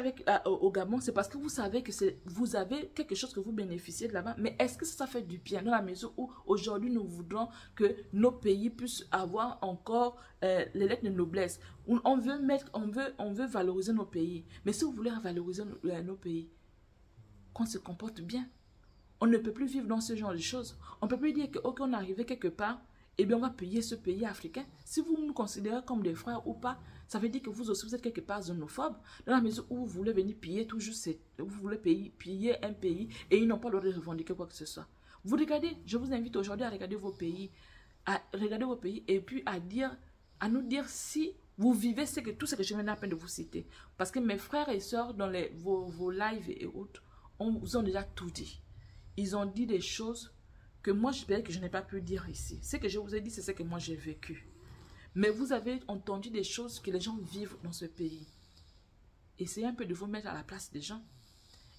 au Gabon, c'est parce que vous savez que vous avez quelque chose que vous bénéficiez de là-bas. Mais est-ce que ça fait du bien dans la mesure où aujourd'hui nous voudrons que nos pays puissent avoir encore les lettres de noblesse? On veut valoriser nos pays. Mais si vous voulez valoriser nos pays, qu'on se comporte bien. On ne peut plus vivre dans ce genre de choses. On ne peut plus dire que, ok, on est arrivé quelque part, et bien on va payer ce pays africain. Si vous nous considérez comme des frères ou pas, ça veut dire que vous aussi vous êtes quelque part xénophobe, dans la mesure où vous voulez venir piller tout juste, vous voulez piller un pays et ils n'ont pas le droit de revendiquer quoi que ce soit. Vous regardez, je vous invite aujourd'hui à regarder vos pays et puis à dire à nous dire si vous vivez tout ce que je viens à peine de vous citer. Parce que mes frères et sœurs dans vos lives et autres, vous ont déjà tout dit. Ils ont dit des choses que moi, je que je n'ai pas pu dire ici. Ce que je vous ai dit, c'est ce que moi j'ai vécu. Mais vous avez entendu des choses que les gens vivent dans ce pays. Essayez un peu de vous mettre à la place des gens.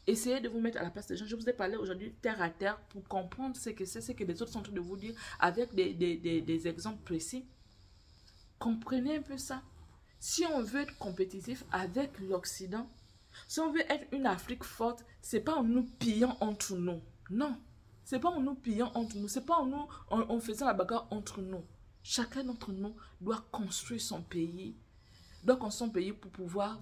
Essayez de vous mettre à la place des gens. Je vous ai parlé aujourd'hui terre à terre pour comprendre ce que c'est, ce que les autres sont en train de vous dire avec des exemples précis. Comprenez un peu ça. Si on veut être compétitif avec l'Occident, si on veut être une Afrique forte, c'est pas en nous pillant entre nous. Non. C'est pas en nous pillant entre nous. C'est pas en nous en faisant la bagarre entre nous. Chacun d'entre nous doit construire son pays. Doit construire son pays pour pouvoir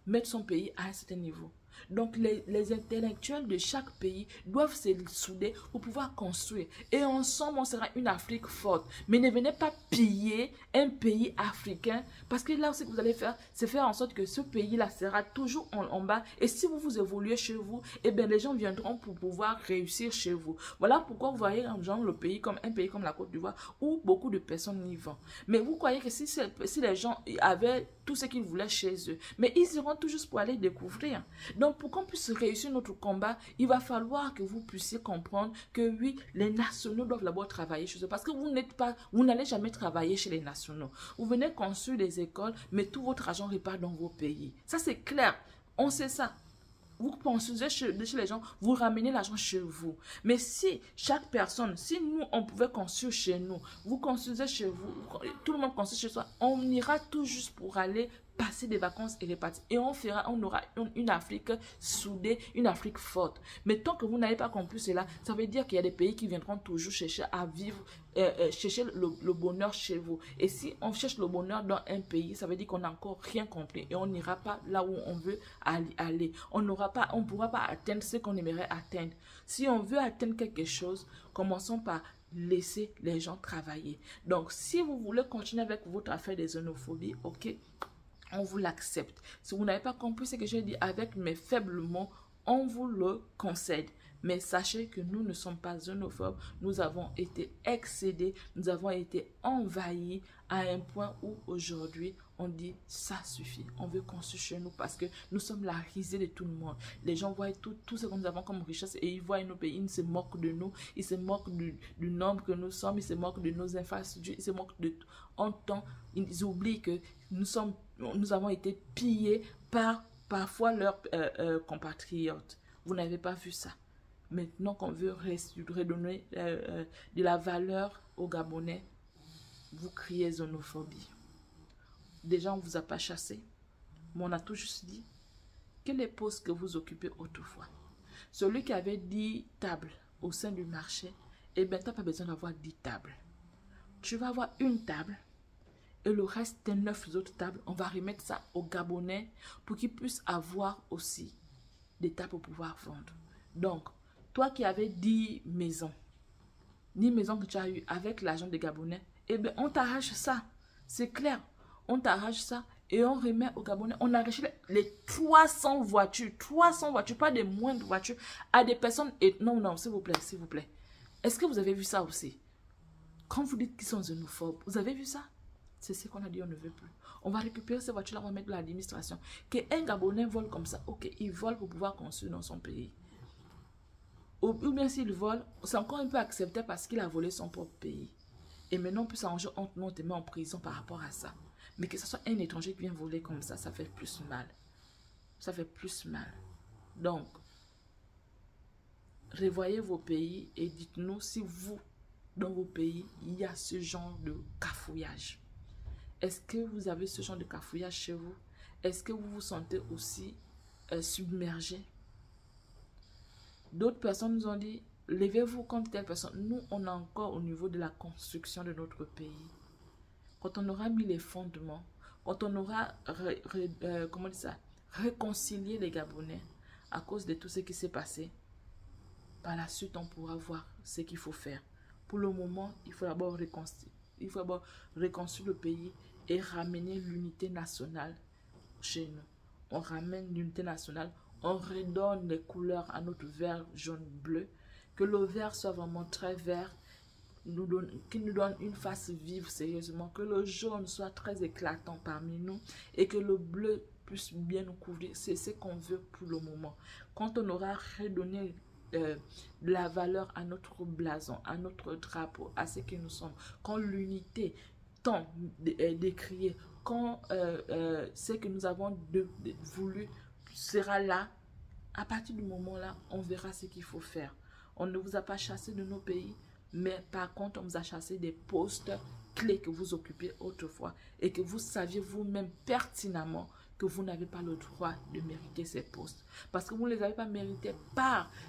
mettre son pays à un certain niveau. Donc, les intellectuels de chaque pays doivent se souder pour pouvoir construire. Et ensemble, on sera une Afrique forte. Mais ne venez pas piller un pays africain. Parce que là, ce que vous allez faire, c'est faire en sorte que ce pays-là sera toujours en bas. Et si vous évoluez chez vous, eh bien, les gens viendront pour pouvoir réussir chez vous. Voilà pourquoi vous voyez genre, le pays comme un pays comme la Côte d'Ivoire, où beaucoup de personnes y vont. Mais vous croyez que si les gens avaient tout ce qu'ils voulaient chez eux, mais ils iront tout juste pour aller découvrir. Donc, pour qu'on puisse réussir notre combat, il va falloir que vous puissiez comprendre que oui, les nationaux doivent d'abord travailler chez eux. Parce que vous n'allez jamais travailler chez les nationaux. Vous venez construire des écoles, mais tout votre argent repart dans vos pays. Ça, c'est clair. On sait ça. Vous construisez chez les gens, vous ramenez l'argent chez vous. Mais si chaque personne, si nous, on pouvait construire chez nous, vous construisez chez vous, tout le monde construit chez soi, on ira tout juste pour aller passer des vacances et repartir. Et on aura une Afrique soudée, une Afrique forte. Mais tant que vous n'avez pas compris cela, ça veut dire qu'il y a des pays qui viendront toujours chercher à vivre, chercher le bonheur chez vous. Et si on cherche le bonheur dans un pays, ça veut dire qu'on n'a encore rien compris et on n'ira pas là où on veut aller. On ne pourra pas atteindre ce qu'on aimerait atteindre. Si on veut atteindre quelque chose, commençons par laisser les gens travailler. Donc, si vous voulez continuer avec votre affaire de xénophobie, ok, on vous l'accepte. Si vous n'avez pas compris ce que j'ai dit avec mes faibles mots, on vous le concède. Mais sachez que nous ne sommes pas xénophobes. Nous avons été excédés. Nous avons été envahis à un point où aujourd'hui, on dit ça suffit. On veut construire chez nous parce que nous sommes la risée de tout le monde. Les gens voient tout ce que nous avons comme richesse et ils voient nos pays. Ils se moquent de nous. Ils se moquent du nombre que nous sommes. Ils se moquent de nos infrastructures. Ils se moquent de tout. En temps, ils oublient que nous avons été pillés par parfois leurs compatriotes. Vous n'avez pas vu ça. Maintenant qu'on veut redonner de la valeur aux Gabonais, vous criez xénophobie. Déjà, on ne vous a pas chassé, mais on a tout juste dit quel est le poste que vous occupez autrefois. Celui qui avait 10 tables au sein du marché, eh bien, tu n'as pas besoin d'avoir 10 tables. Tu vas avoir une table et le reste des 9 autres tables, on va remettre ça aux Gabonais pour qu'ils puissent avoir aussi des tables pour pouvoir vendre. Donc, toi qui avais 10 maisons que tu as eues avec l'argent des Gabonais, eh bien, on t'arrache ça. C'est clair. On t'arrache ça et on remet aux Gabonais. On arrache les 300 voitures, pas des moindres voitures, à des personnes. Et non, s'il vous plaît, s'il vous plaît. Est-ce que vous avez vu ça aussi? Quand vous dites qu'ils sont xénophobes, vous avez vu ça? C'est ce qu'on a dit, on ne veut plus. On va récupérer ces voitures-là, on va mettre de l'administration. Qu'un Gabonais vole comme ça, ok, il vole pour pouvoir construire dans son pays. Ou bien s'il vole, c'est encore un peu accepté parce qu'il a volé son propre pays. Et maintenant, on peut s'arranger entre nous, on te met en prison par rapport à ça. Mais que ce soit un étranger qui vient voler comme ça fait plus mal. Ça fait plus mal. Donc, revoyez vos pays et dites-nous si vous, dans vos pays, il y a ce genre de cafouillage. Est-ce que vous avez ce genre de cafouillage chez vous? Est-ce que vous vous sentez aussi submergé? D'autres personnes nous ont dit, levez-vous contre telle personne. Nous, on est encore au niveau de la construction de notre pays. Quand on aura mis les fondements, quand on aura réconcilié les Gabonais à cause de tout ce qui s'est passé, par la suite, on pourra voir ce qu'il faut faire. Pour le moment, il faut d'abord reconstruire le pays et ramener l'unité nationale chez nous. On ramène l'unité nationale, on redonne les couleurs à notre vert, jaune, bleu, que le vert soit vraiment très vert, qui nous donne une face vive sérieusement, que le jaune soit très éclatant parmi nous et que le bleu puisse bien nous couvrir. C'est ce qu'on veut pour le moment. Quand on aura redonné de la valeur à notre blason, à notre drapeau, à ce que nous sommes, quand l'unité tant décriée, quand ce que nous avons voulu sera là, à partir du moment là, on verra ce qu'il faut faire. On ne vous a pas chassé de nos pays, mais par contre, on vous a chassé des postes clés que vous occupez autrefois et que vous saviez vous-même pertinemment que vous n'avez pas le droit de mériter ces postes. Parce que vous ne les avez pas mérités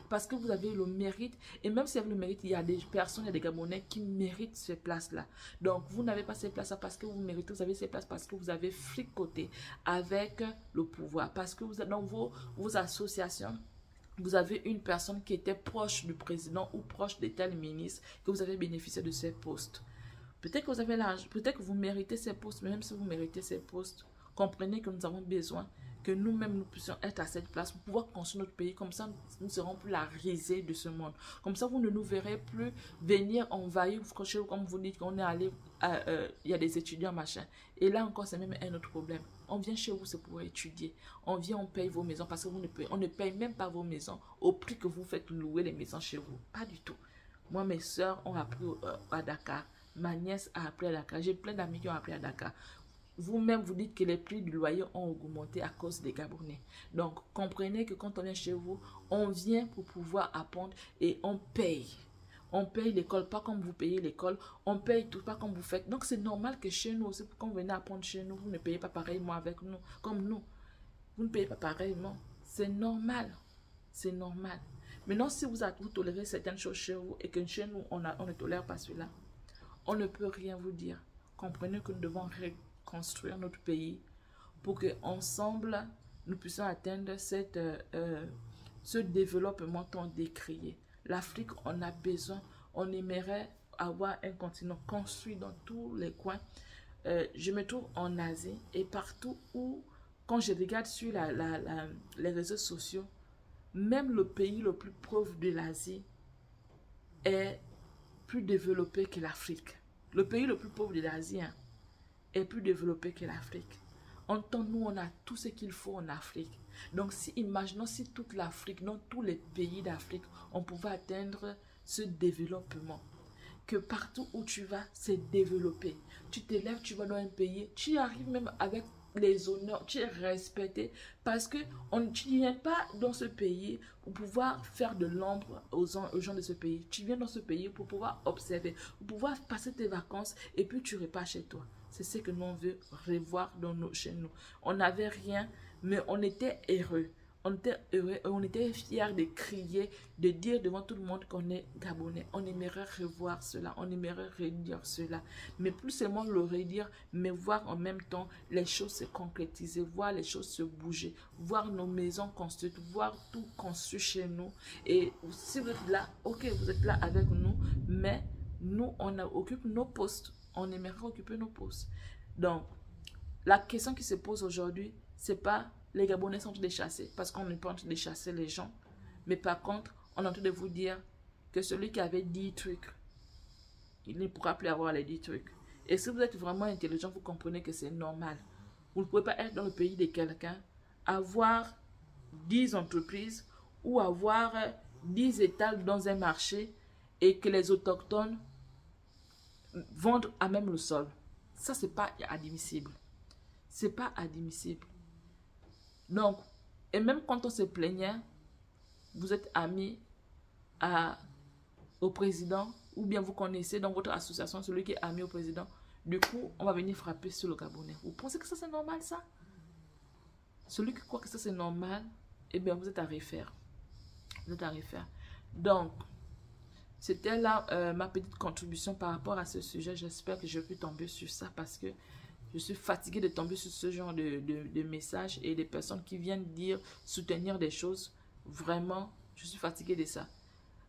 parce que vous avez le mérite. Et même si vous avez le mérite, il y a des personnes, il y a des Gabonais qui méritent ces places-là. Donc, vous n'avez pas ces places-là parce que vous méritez. Vous avez ces places parce que vous avez fricoté avec le pouvoir. Parce que vous êtes dans vos associations. Vous avez une personne qui était proche du président ou proche de tel ministre que vous avez bénéficié de ces postes. Peut-être que vous avez l'argent, peut-être que vous méritez ces postes, mais même si vous méritez ces postes, comprenez que nous avons besoin que nous-mêmes nous puissions être à cette place pour pouvoir construire notre pays. Comme ça, nous ne serons plus la risée de ce monde. Comme ça, vous ne nous verrez plus venir envahir, comme vous dites qu'on est allé, il y a des étudiants, machin. Et là encore, c'est même un autre problème. On vient chez vous, c'est pour étudier. On vient, on paye vos maisons parce que on ne paye même pas vos maisons au prix que vous faites louer les maisons chez vous. Pas du tout. Moi, mes soeurs ont appris à Dakar. Ma nièce a appris à Dakar. J'ai plein d'amis qui ont appris à Dakar. Vous-même, vous dites que les prix du loyer ont augmenté à cause des Gabonais. Donc, comprenez que quand on vient chez vous, on vient pour pouvoir apprendre et on paye. On paye l'école, pas comme vous payez l'école. On paye tout, pas comme vous faites. Donc, c'est normal que chez nous aussi, quand vous venez apprendre chez nous, vous ne payez pas pareillement avec nous, comme nous. Vous ne payez pas pareillement. C'est normal. C'est normal. Maintenant, si vous tolérez certaines choses chez vous et que chez nous, on ne tolère pas cela, on ne peut rien vous dire. Comprenez que nous devons construire notre pays pour que ensemble nous puissions atteindre ce développement tant décrié. L'Afrique en a besoin. On aimerait avoir un continent construit dans tous les coins. Je me trouve en Asie et partout où, quand je regarde sur les réseaux sociaux, même le pays le plus pauvre de l'Asie est plus développé que l'Afrique. Le pays le plus pauvre de l'Asie est plus développé que l'Afrique. En tant que nous, on a tout ce qu'il faut en Afrique. Donc, imaginons si toute l'Afrique, dans tous les pays d'Afrique, on pouvait atteindre ce développement. Que partout où tu vas, c'est développé. Tu t'élèves, tu vas dans un pays, tu arrives même avec les honneurs, tu es respecté parce que tu ne viens pas dans ce pays pour pouvoir faire de l'ombre aux gens de ce pays. Tu viens dans ce pays pour pouvoir observer, pour pouvoir passer tes vacances et puis tu repars chez toi. C'est ce que nous on veut revoir chez nous. On n'avait rien, mais on était heureux. On était heureux, on était fiers de crier, de dire devant tout le monde qu'on est Gabonais. On aimerait revoir cela, on aimerait redire cela. Mais plus seulement le redire, mais voir en même temps les choses se concrétiser, voir les choses se bouger, voir nos maisons construites, voir tout construit chez nous. Et si vous êtes là, ok, vous êtes là avec nous, mais nous, on occupe nos postes. On aimerait occuper nos postes. Donc, la question qui se pose aujourd'hui, c'est pas les Gabonais sont en train de chasser, parce qu'on n'est pas en train de chasser les gens. Mais par contre, on est en train de vous dire que celui qui avait 10 trucs, il ne pourra plus avoir les 10 trucs. Et si vous êtes vraiment intelligent, vous comprenez que c'est normal. Vous ne pouvez pas être dans le pays de quelqu'un, avoir 10 entreprises ou avoir 10 étals dans un marché et que les autochtones vendent à même le sol. Ça, c'est pas admissible. C'est pas admissible. Donc, et même quand on se plaignait, vous êtes amis au président, ou bien vous connaissez dans votre association celui qui est ami au président, du coup, on va venir frapper sur le Gabonais. Vous pensez que ça c'est normal, ça? Celui qui croit que ça c'est normal, eh bien vous êtes à refaire. Vous êtes à refaire. Donc, c'était là ma petite contribution par rapport à ce sujet. J'espère que je peux tomber sur ça parce que je suis fatiguée de tomber sur ce genre de messages et des personnes qui viennent dire, soutenir des choses. Vraiment, je suis fatiguée de ça.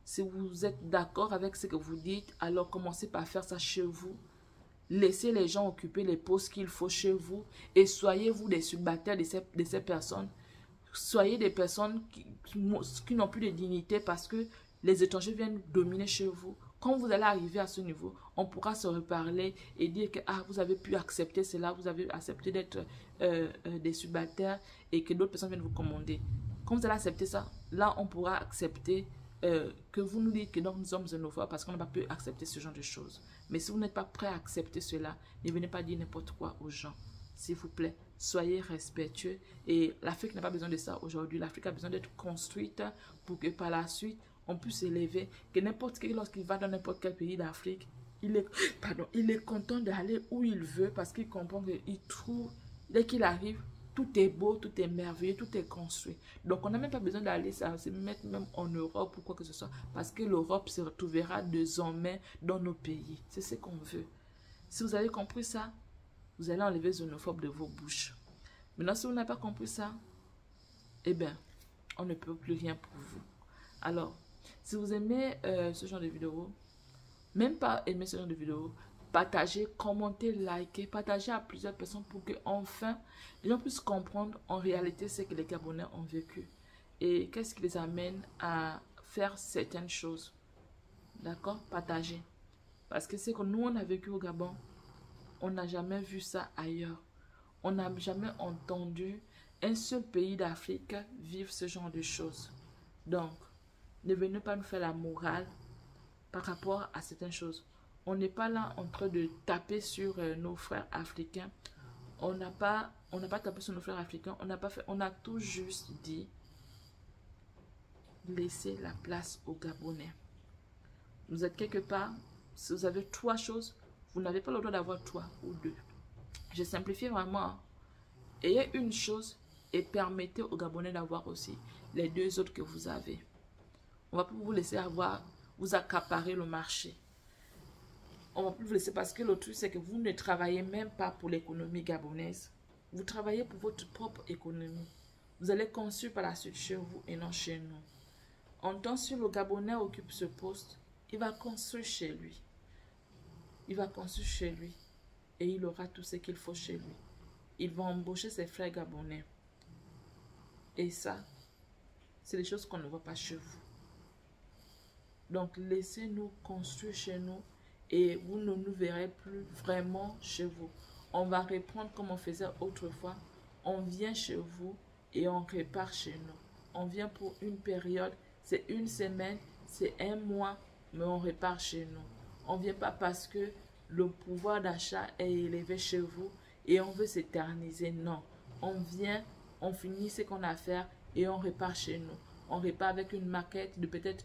Si vous êtes d'accord avec ce que vous dites, alors commencez par faire ça chez vous. Laissez les gens occuper les postes qu'il faut chez vous et soyez-vous des subalternes de ces personnes. Soyez des personnes qui n'ont plus de dignité parce que les étrangers viennent dominer chez vous. Quand vous allez arriver à ce niveau, on pourra se reparler et dire que ah, vous avez pu accepter cela, vous avez accepté d'être des subalternes et que d'autres personnes viennent vous commander. Quand vous allez accepter ça, là, on pourra accepter que vous nous dites que donc, nous sommes xénophobes parce qu'on n'a pas pu accepter ce genre de choses. Mais si vous n'êtes pas prêt à accepter cela, ne venez pas dire n'importe quoi aux gens. S'il vous plaît, soyez respectueux. Et l'Afrique n'a pas besoin de ça aujourd'hui. L'Afrique a besoin d'être construite pour que par la suite, on puisse s'élever. Que n'importe qui, lorsqu'il va dans n'importe quel pays d'Afrique, il est content d'aller où il veut parce qu'il comprend qu'il trouve, dès qu'il arrive, tout est beau, tout est merveilleux, tout est construit. Donc, on n'a même pas besoin d'aller se mettre même en Europe ou quoi que ce soit. Parce que l'Europe se retrouvera désormais dans nos pays. C'est ce qu'on veut. Si vous avez compris ça, vous allez enlever xénophobe de vos bouches. Maintenant, si vous n'avez pas compris ça, eh bien, on ne peut plus rien pour vous. Alors, si vous aimez ce genre de vidéo, même pas aimer ce genre de vidéo, partagez, commentez, likez, partagez à plusieurs personnes pour que enfin les gens puissent comprendre en réalité ce que les Gabonais ont vécu et qu'est-ce qui les amène à faire certaines choses. D'accord? Partagez. Parce que c'est que nous, on a vécu au Gabon, on n'a jamais vu ça ailleurs. On n'a jamais entendu un seul pays d'Afrique vivre ce genre de choses. Donc, ne venez pas nous faire la morale par rapport à certaines choses. On n'est pas là en train de taper sur nos frères africains. On n'a pas tapé sur nos frères africains. On a tout juste dit laisser la place aux Gabonais. Vous êtes quelque part, si vous avez 3 choses, vous n'avez pas le droit d'avoir 3 ou 2. Je simplifie vraiment. Ayez une chose et permettez aux Gabonais d'avoir aussi les 2 autres que vous avez. On ne va pas vous laisser vous accaparer le marché. On ne va plus vous laisser parce que le truc, c'est que vous ne travaillez même pas pour l'économie gabonaise. Vous travaillez pour votre propre économie. Vous allez construire par la suite chez vous et non chez nous. En tant que le Gabonais occupe ce poste, il va construire chez lui. Il va construire chez lui et il aura tout ce qu'il faut chez lui. Il va embaucher ses frères gabonais. Et ça, c'est des choses qu'on ne voit pas chez vous. Donc, laissez-nous construire chez nous et vous ne nous verrez plus vraiment chez vous. On va reprendre comme on faisait autrefois. On vient chez vous et on repart chez nous. On vient pour une période, c'est 1 semaine, c'est 1 mois, mais on repart chez nous. On ne vient pas parce que le pouvoir d'achat est élevé chez vous et on veut s'éterniser. Non, on vient, on finit ce qu'on a à faire et on repart chez nous. On repart avec une maquette de peut-être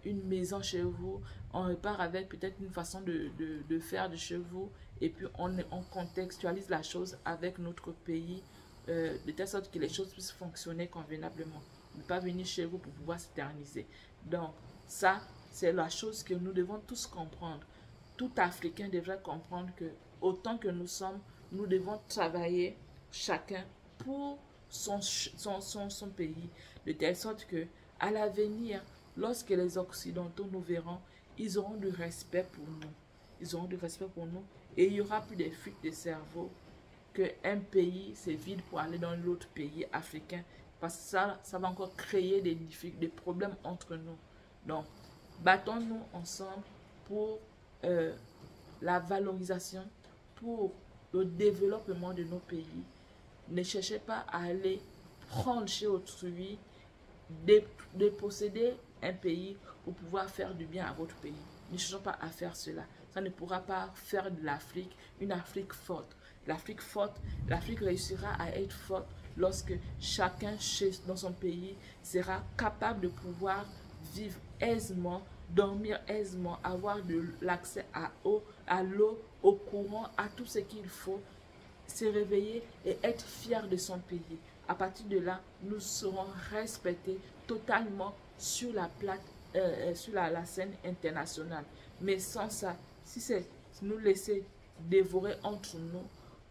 une maison chez vous. On repart avec peut-être une façon de faire de chez vous. Et puis on contextualise la chose avec notre pays de telle sorte que les choses puissent fonctionner convenablement. Ne pas venir chez vous pour pouvoir s'éterniser. Donc ça, c'est la chose que nous devons tous comprendre. Tout Africain devrait comprendre que autant que nous sommes, nous devons travailler chacun pour son pays, de telle sorte que à l'avenir, lorsque les Occidentaux nous verront, ils auront du respect pour nous. Ils auront du respect pour nous et il n'y aura plus de fuites de cerveau qu'un pays se vide pour aller dans l'autre pays africain parce que ça va encore créer des problèmes entre nous. Donc, battons-nous ensemble pour la valorisation, pour le développement de nos pays. Ne cherchez pas à aller prendre chez autrui, de posséder un pays pour pouvoir faire du bien à votre pays. Ne cherchez pas à faire cela. Ça ne pourra pas faire de l'Afrique une Afrique forte. L'Afrique réussira à être forte lorsque chacun dans son pays sera capable de pouvoir vivre aisément, dormir aisément, avoir de l'accès à l'eau, au courant, à tout ce qu'il faut, se réveiller et être fier de son pays. À partir de là, nous serons respectés totalement sur la scène internationale. Mais sans ça, si c'est nous laisser dévorer entre nous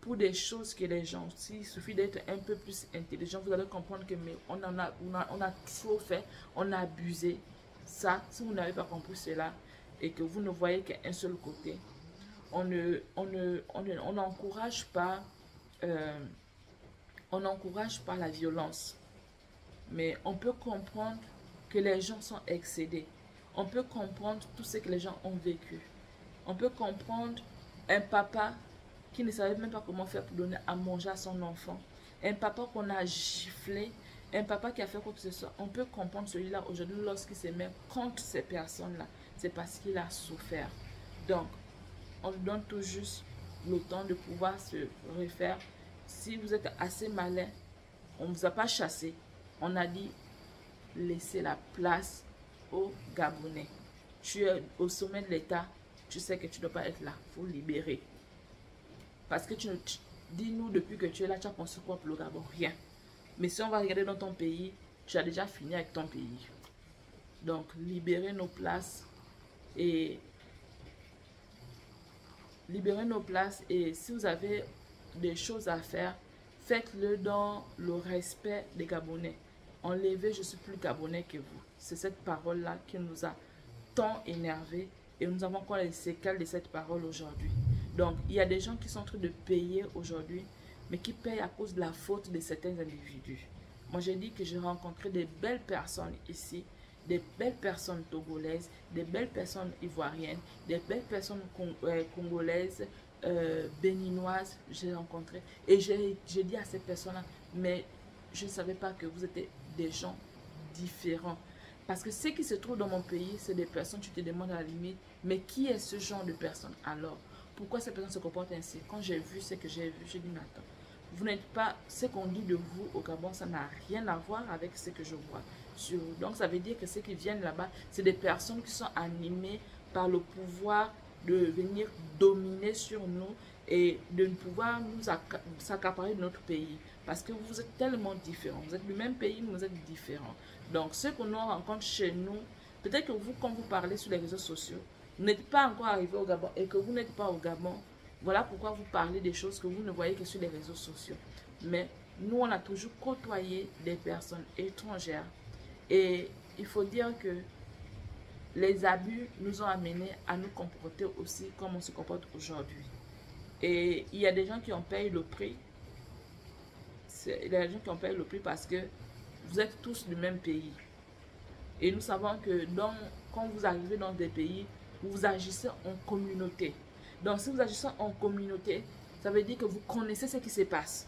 pour des choses que les gens, s'il suffit d'être un peu plus intelligent, vous allez comprendre que mais on a trop fait, on a abusé. Ça, si vous n'avez pas compris cela et que vous ne voyez qu'un seul côté, on n'encourage pas la violence, mais on peut comprendre que les gens sont excédés. On peut comprendre tout ce que les gens ont vécu. On peut comprendre un papa qui ne savait même pas comment faire pour donner à manger à son enfant. Un papa qu'on a giflé. Un papa qui a fait quoi que ce soit. On peut comprendre celui-là aujourd'hui lorsqu'il se met contre ces personnes-là. C'est parce qu'il a souffert. Donc, on lui donne tout juste le temps de pouvoir se refaire. Si vous êtes assez malin, on ne vous a pas chassé. On a dit, laissez la place aux Gabonais. Tu es au sommet de l'État, tu sais que tu ne dois pas être là. Il faut libérer. Parce que dis-nous, depuis que tu es là, tu as construit quoi pour le Gabon? Rien. Mais si on va regarder dans ton pays, tu as déjà fini avec ton pays. Donc, libérez nos places et si vous avez des choses à faire, faites-le dans le respect des Gabonais. Enlevez, je suis plus Gabonais que vous. C'est cette parole-là qui nous a tant énervés et nous avons encore les séquelles de cette parole aujourd'hui. Donc, il y a des gens qui sont en train de payer aujourd'hui, mais qui payent à cause de la faute de certains individus. Moi, j'ai dit que j'ai rencontré des belles personnes ici, des belles personnes togolaises, des belles personnes ivoiriennes, des belles personnes congolaises, béninoises, j'ai rencontré. Et j'ai dit à ces personnes-là, mais je ne savais pas que vous étiez des gens différents. Parce que ce qui se trouve dans mon pays, c'est des personnes, tu te demandes à la limite, mais qui est ce genre de personne alors? Pourquoi ces personnes se comportent ainsi? Quand j'ai vu ce que j'ai vu, j'ai dit, mais attends, vous n'êtes pas, ce qu'on dit de vous au Gabon, ça n'a rien à voir avec ce que je vois. Donc ça veut dire que ceux qui viennent là-bas, c'est des personnes qui sont animées par le pouvoir de venir dominer sur nous et de pouvoir nous s'accaparer de notre pays. Parce que vous êtes tellement différents. Vous êtes du même pays, mais vous êtes différents. Donc ce que nous rencontrons chez nous, peut-être que vous, quand vous parlez sur les réseaux sociaux, vous n'êtes pas encore arrivé au Gabon et que vous n'êtes pas au Gabon. Voilà pourquoi vous parlez des choses que vous ne voyez que sur les réseaux sociaux. Mais nous, on a toujours côtoyé des personnes étrangères. Et il faut dire que les abus nous ont amenés à nous comporter aussi comme on se comporte aujourd'hui. Et il y a des gens qui ont payé le prix. Il y a des gens qui ont payé le prix parce que vous êtes tous du même pays. Et nous savons que quand vous arrivez dans des pays, vous agissez en communauté. Donc, si vous agissez en communauté, ça veut dire que vous connaissez ce qui se passe.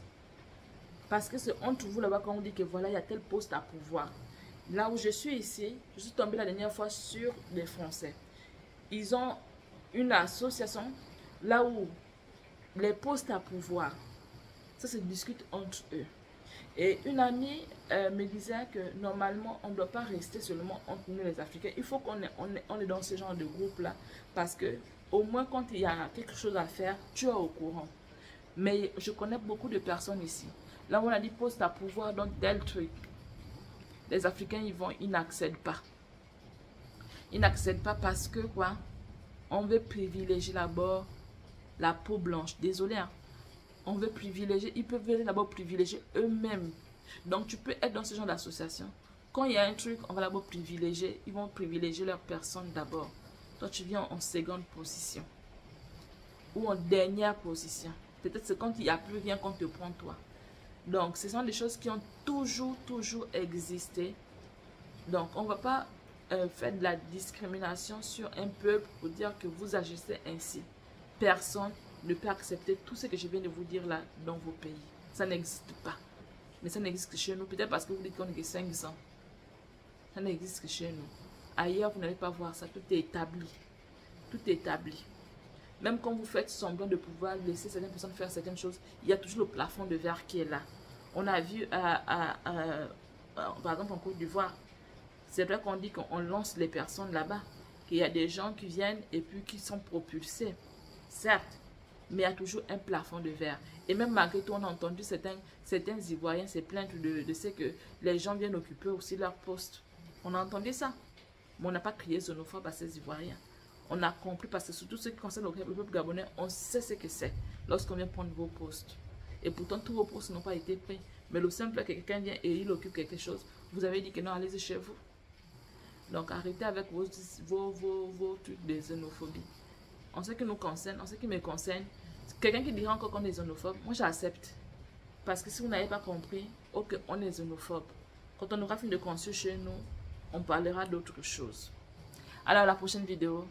Parce que c'est entre vous là-bas quand on dit que voilà, il y a tel poste à pouvoir. Là où je suis ici, je suis tombée la dernière fois sur les Français. Ils ont une association là où les postes à pouvoir, ça se discute entre eux. Et une amie me disait que normalement, on ne doit pas rester seulement entre nous les Africains. Il faut qu'on est dans ce genre de groupe-là parce que au moins quand il y a quelque chose à faire, tu es au courant. Mais je connais beaucoup de personnes ici. Là où on a dit poste à pouvoir dans tel truc. Les Africains, ils n'accèdent pas. Ils n'accèdent pas parce que quoi? On veut privilégier d'abord la peau blanche. Désolé, hein? On veut privilégier, ils peuvent d'abord privilégier eux-mêmes. Donc tu peux être dans ce genre d'association. Quand il y a un truc, on va d'abord privilégier, ils vont privilégier leur personne d'abord. Toi tu viens en seconde position. Ou en dernière position. Peut-être c'est quand il n'y a plus rien qu'on te prend toi. Donc ce sont des choses qui ont toujours existé. Donc on ne va pas faire de la discrimination sur un peuple pour dire que vous agissez ainsi. Personne ne peut accepter tout ce que je viens de vous dire là dans vos pays. Ça n'existe pas. Mais ça n'existe que chez nous. Peut-être parce que vous dites qu'on est que 500. Ça n'existe que chez nous. Ailleurs, vous n'allez pas voir ça. Tout est établi. Tout est établi. Même quand vous faites semblant de pouvoir laisser certaines personnes faire certaines choses, il y a toujours le plafond de verre qui est là. On a vu, par exemple, en Côte d'Ivoire, c'est vrai qu'on dit qu'on lance les personnes là-bas. Qu'il y a des gens qui viennent et puis qui sont propulsés. Certes. Mais il y a toujours un plafond de verre. Et même malgré tout, on a entendu certains Ivoiriens se plaindre de ce que les gens viennent occuper aussi leur poste. On a entendu ça. Mais on n'a pas crié xénophobe à ces Ivoiriens. On a compris parce que surtout ce qui concerne le peuple gabonais, on sait ce que c'est lorsqu'on vient prendre vos postes. Et pourtant, tous vos postes n'ont pas été pris. Mais le simple fait que quelqu'un vient et il occupe quelque chose, vous avez dit que non, allez-y chez vous. Donc arrêtez avec vos trucs de xénophobie. En ce qui nous concerne, en ce qui me concerne, quelqu'un qui dira encore qu'on est xénophobe, moi j'accepte. Parce que si vous n'avez pas compris, ok, on est xénophobe. Quand on aura fini de construire chez nous, on parlera d'autres choses. Alors, à la prochaine vidéo.